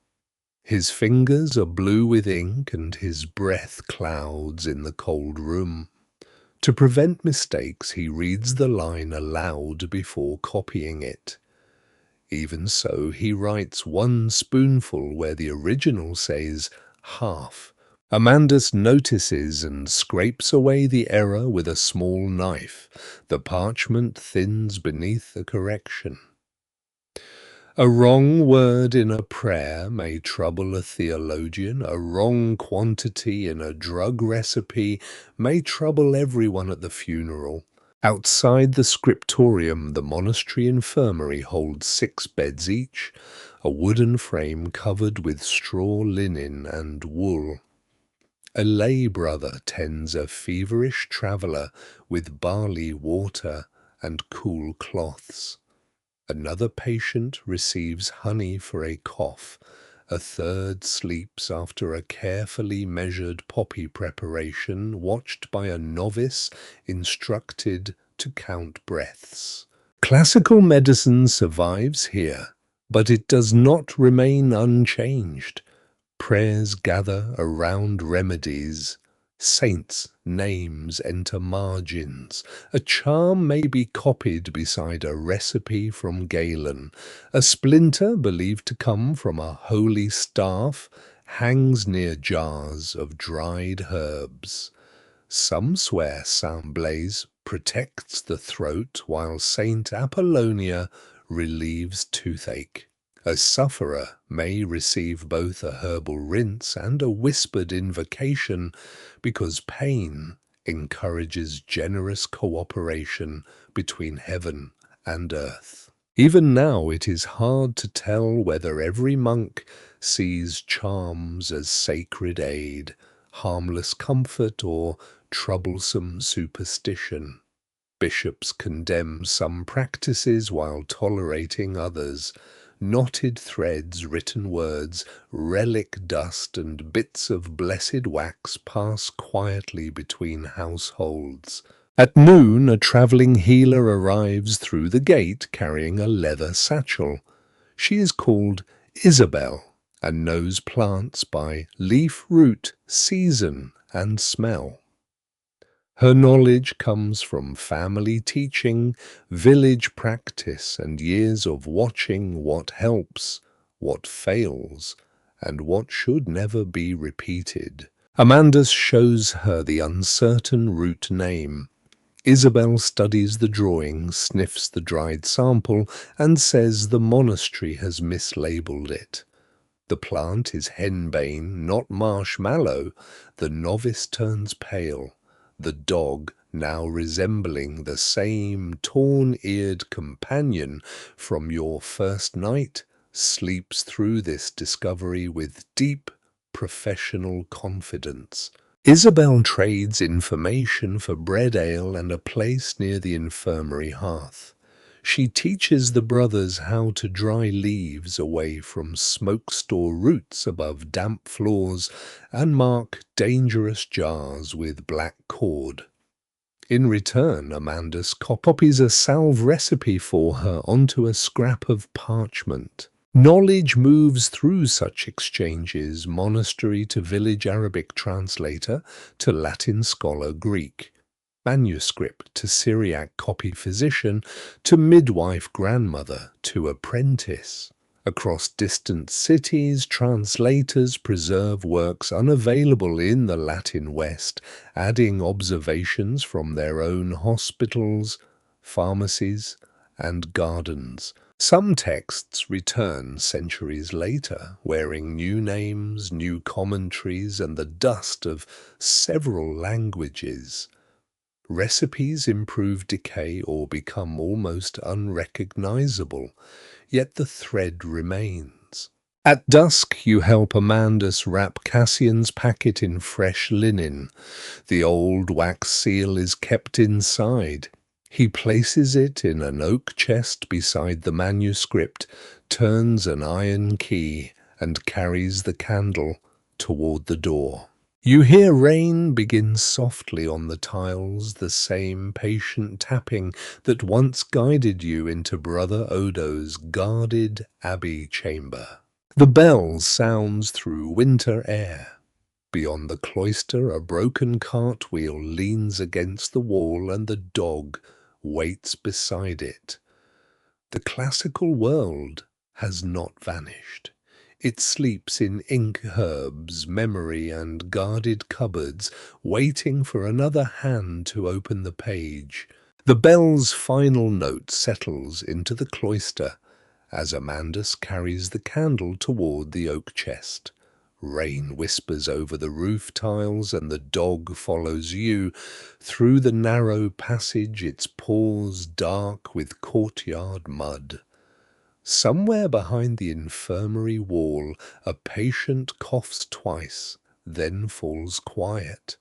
A: His fingers are blue with ink and his breath clouds in the cold room. To prevent mistakes, he reads the line aloud before copying it. Even so, he writes one spoonful where the original says half. Amandus notices and scrapes away the error with a small knife. The parchment thins beneath the correction. A wrong word in a prayer may trouble a theologian. A wrong quantity in a drug recipe may trouble everyone at the funeral. Outside the scriptorium, the monastery infirmary holds 6 beds each, a wooden frame covered with straw linen and wool. A lay brother tends a feverish traveller with barley water and cool cloths. Another patient receives honey for a cough. A third sleeps after a carefully measured poppy preparation, watched by a novice instructed to count breaths. Classical medicine survives here, but it does not remain unchanged. Prayers gather around remedies. Saints' names enter margins. A charm may be copied beside a recipe from Galen. A splinter, believed to come from a holy staff, hangs near jars of dried herbs. Some swear Saint Blaise protects the throat, while Saint Apollonia relieves toothache. A sufferer may receive both a herbal rinse and a whispered invocation, because pain encourages generous cooperation between heaven and earth. Even now it is hard to tell whether every monk sees charms as sacred aid, harmless comfort, or troublesome superstition. Bishops condemn some practices while tolerating others. Knotted threads, written words, relic dust, and bits of blessed wax pass quietly between households. At noon, a travelling healer arrives through the gate carrying a leather satchel. She is called Isabel and knows plants by leaf, root, season, and smell. Her knowledge comes from family teaching, village practice, and years of watching what helps, what fails, and what should never be repeated. Amandus shows her the uncertain root name. Isabel studies the drawing, sniffs the dried sample, and says the monastery has mislabeled it. The plant is henbane, not marshmallow. The novice turns pale. The dog, now resembling the same torn-eared companion from your first night, sleeps through this discovery with deep professional confidence. Isabel trades information for bread ale and a place near the infirmary hearth. She teaches the brothers how to dry leaves away from smoke-store roots above damp floors and mark dangerous jars with black cord. In return, Amandus copies a salve recipe for her onto a scrap of parchment. Knowledge moves through such exchanges, monastery to village Arabic translator to Latin scholar Greek, manuscript to Syriac copy physician, to midwife grandmother, to apprentice. Across distant cities, translators preserve works unavailable in the Latin West, adding observations from their own hospitals, pharmacies, and gardens. Some texts return centuries later, wearing new names, new commentaries, and the dust of several languages. Recipes improve decay or become almost unrecognizable, yet the thread remains. At dusk you help Amandus wrap Cassian's packet in fresh linen. The old wax seal is kept inside. He places it in an oak chest beside the manuscript, turns an iron key, and carries the candle toward the door. You hear rain begin softly on the tiles, the same patient tapping that once guided you into Brother Odo's guarded abbey chamber. The bell sounds through winter air. Beyond the cloister, a broken cartwheel leans against the wall and the dog waits beside it. The classical world has not vanished. It sleeps in ink herbs, memory, and guarded cupboards, waiting for another hand to open the page. The bell's final note settles into the cloister as Amandus carries the candle toward the oak chest. Rain whispers over the roof tiles, and the dog follows you through the narrow passage, its paws dark with courtyard mud. Somewhere behind the infirmary wall, a patient coughs twice, then falls quiet.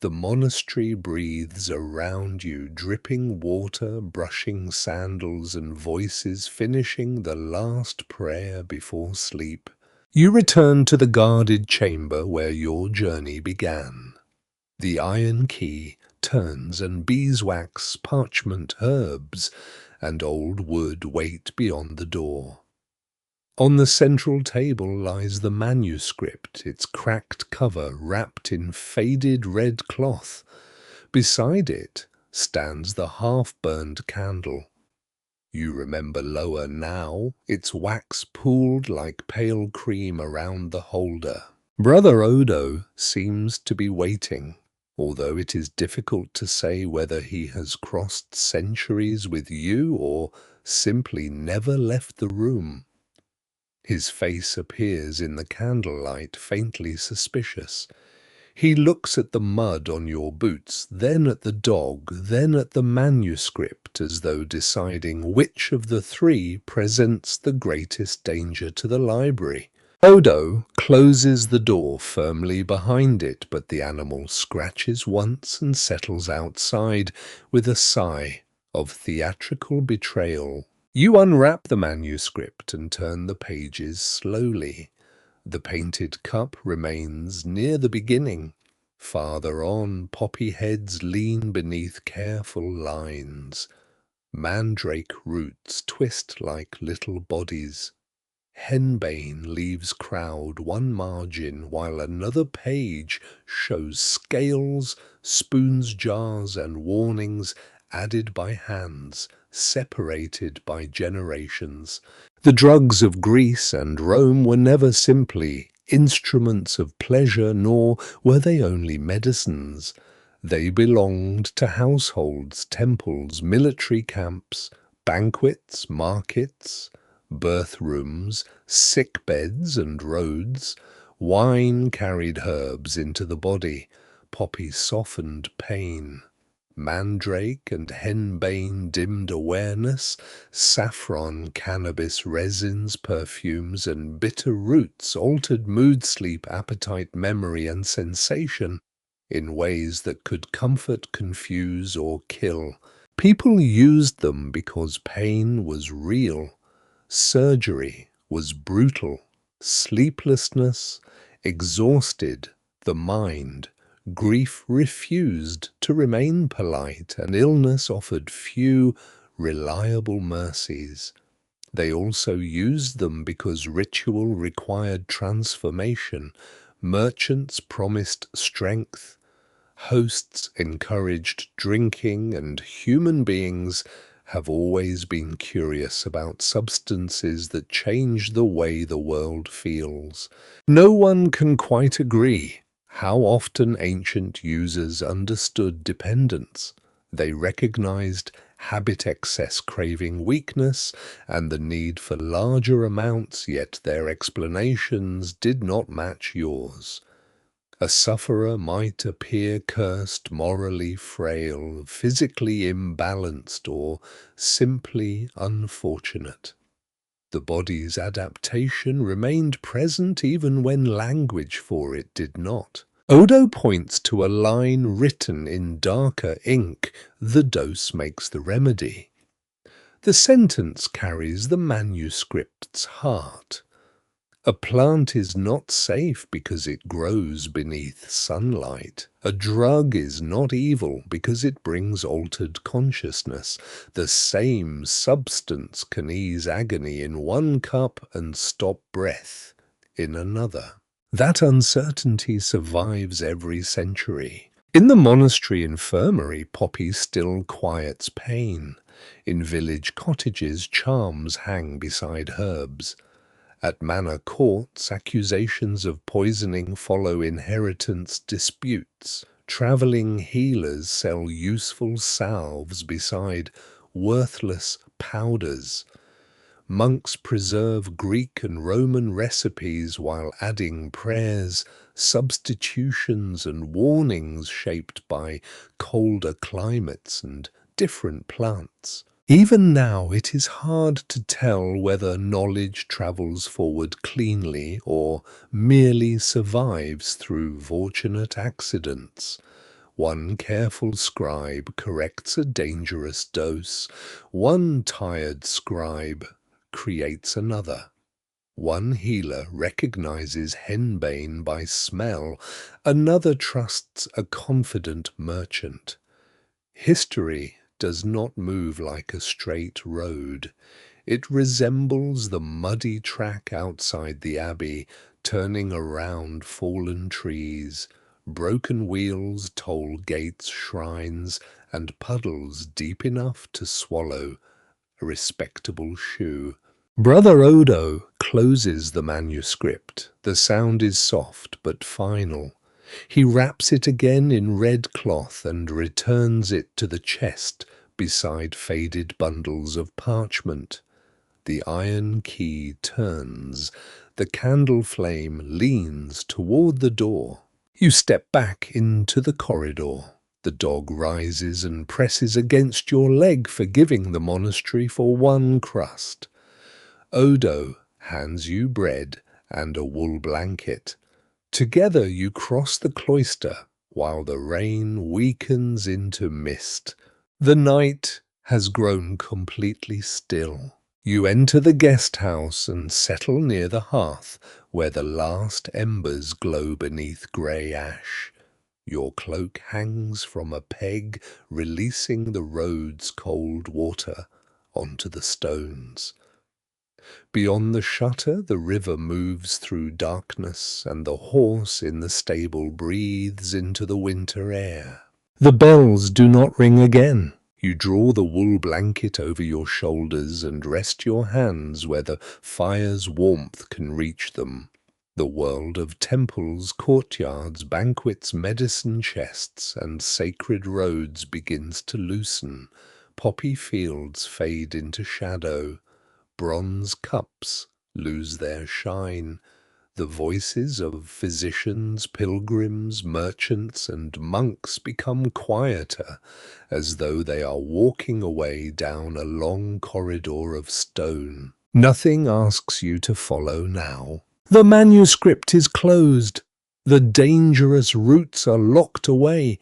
A: The monastery breathes around you, dripping water, brushing sandals, and voices finishing the last prayer before sleep. You return to the guarded chamber where your journey began. The iron key turns, and beeswax, parchment, herbs, and old wood wait beyond the door. On the central table lies the manuscript, its cracked cover wrapped in faded red cloth. Beside it stands the half-burned candle. You remember lower now, its wax pooled like pale cream around the holder. Brother Odo seems to be waiting, although it is difficult to say whether he has crossed centuries with you or simply never left the room. His face appears in the candlelight faintly suspicious. He looks at the mud on your boots, then at the dog, then at the manuscript, as though deciding which of the three presents the greatest danger to the library. Odo closes the door firmly behind it, but the animal scratches once and settles outside with a sigh of theatrical betrayal. You unwrap the manuscript and turn the pages slowly. The painted cup remains near the beginning. Farther on, poppy heads lean beneath careful lines. Mandrake roots twist like little bodies. Henbane leaves crowd one margin, while another page shows scales, spoons, jars, and warnings added by hands, separated by generations. The drugs of Greece and Rome were never simply instruments of pleasure, nor were they only medicines. They belonged to households, temples, military camps, banquets, markets, birth rooms, sick beds and roads. Wine carried herbs into the body, poppy softened pain. Mandrake and henbane dimmed awareness, saffron, cannabis, resins, perfumes, and bitter roots altered mood, sleep, appetite, memory, and sensation in ways that could comfort, confuse, or kill. People used them because pain was real. Surgery was brutal. Sleeplessness exhausted the mind. Grief refused to remain polite, and illness offered few reliable mercies. They also used them because ritual required transformation. Merchants promised strength, hosts encouraged drinking, and human beings have always been curious about substances that change the way the world feels. No one can quite agree how often ancient users understood dependence. They recognized habit excess, craving weakness, and the need for larger amounts, yet their explanations did not match yours. A sufferer might appear cursed, morally frail, physically imbalanced, or simply unfortunate. The body's adaptation remained present even when language for it did not. Odo points to a line written in darker ink, "The dose makes the remedy." The sentence carries the manuscript's heart. A plant is not safe because it grows beneath sunlight. A drug is not evil because it brings altered consciousness. The same substance can ease agony in one cup and stop breath in another. That uncertainty survives every century. In the monastery infirmary, poppy still quiets pain. In village cottages, charms hang beside herbs. At manor courts, accusations of poisoning follow inheritance disputes. Travelling healers sell useful salves beside worthless powders. Monks preserve Greek and Roman recipes while adding prayers, substitutions and warnings shaped by colder climates and different plants. Even now it is hard to tell whether knowledge travels forward cleanly or merely survives through fortunate accidents. One careful scribe corrects a dangerous dose. One tired scribe creates another. One healer recognizes henbane by smell. Another trusts a confident merchant. History does not move like a straight road. It resembles the muddy track outside the abbey, turning around fallen trees. Broken wheels, toll gates, shrines, and puddles deep enough to swallow a respectable shoe. Brother Odo closes the manuscript. The sound is soft but final. He wraps it again in red cloth and returns it to the chest beside faded bundles of parchment. The iron key turns. The candle flame leans toward the door. You step back into the corridor. The dog rises and presses against your leg, forgiving the monastery for one crust. Odo hands you bread and a wool blanket. Together you cross the cloister while the rain weakens into mist. The night has grown completely still. You enter the guest house and settle near the hearth where the last embers glow beneath grey ash. Your cloak hangs from a peg, releasing the road's cold water onto the stones. Beyond the shutter, the river moves through darkness, and the horse in the stable breathes into the winter air. The bells do not ring again. You draw the wool blanket over your shoulders and rest your hands where the fire's warmth can reach them. The world of temples, courtyards, banquets, medicine chests, and sacred roads begins to loosen. Poppy fields fade into shadow. Bronze cups lose their shine. The voices of physicians, pilgrims, merchants, and monks become quieter, as though they are walking away down a long corridor of stone. Nothing asks you to follow now. The manuscript is closed. The dangerous roots are locked away.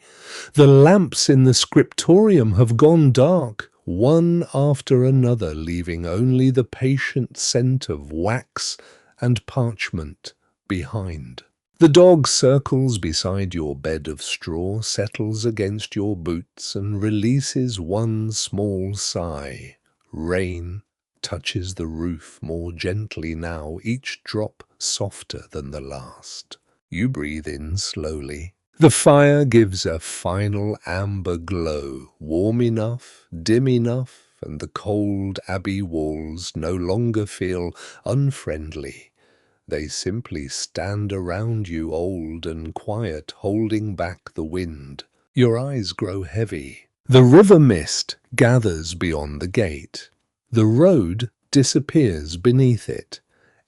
A: The lamps in the scriptorium have gone dark, one after another, leaving only the patient scent of wax and parchment behind. The dog circles beside your bed of straw, settles against your boots, and releases one small sigh. Rain touches the roof more gently now, each drop softer than the last. You breathe in slowly. The fire gives a final amber glow, warm enough, dim enough, and the cold abbey walls no longer feel unfriendly. They simply stand around you, old and quiet, holding back the wind. Your eyes grow heavy. The river mist gathers beyond the gate. The road disappears beneath it.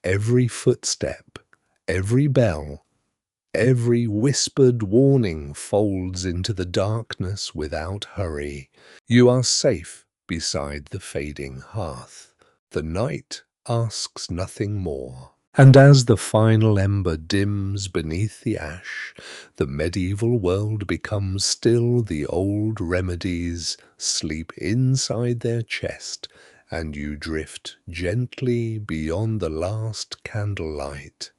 A: Every footstep, every bell, every whispered warning folds into the darkness without hurry. You are safe beside the fading hearth. The night asks nothing more. And as the final ember dims beneath the ash, the medieval world becomes still. The old remedies sleep inside their chest, and you drift gently beyond the last candlelight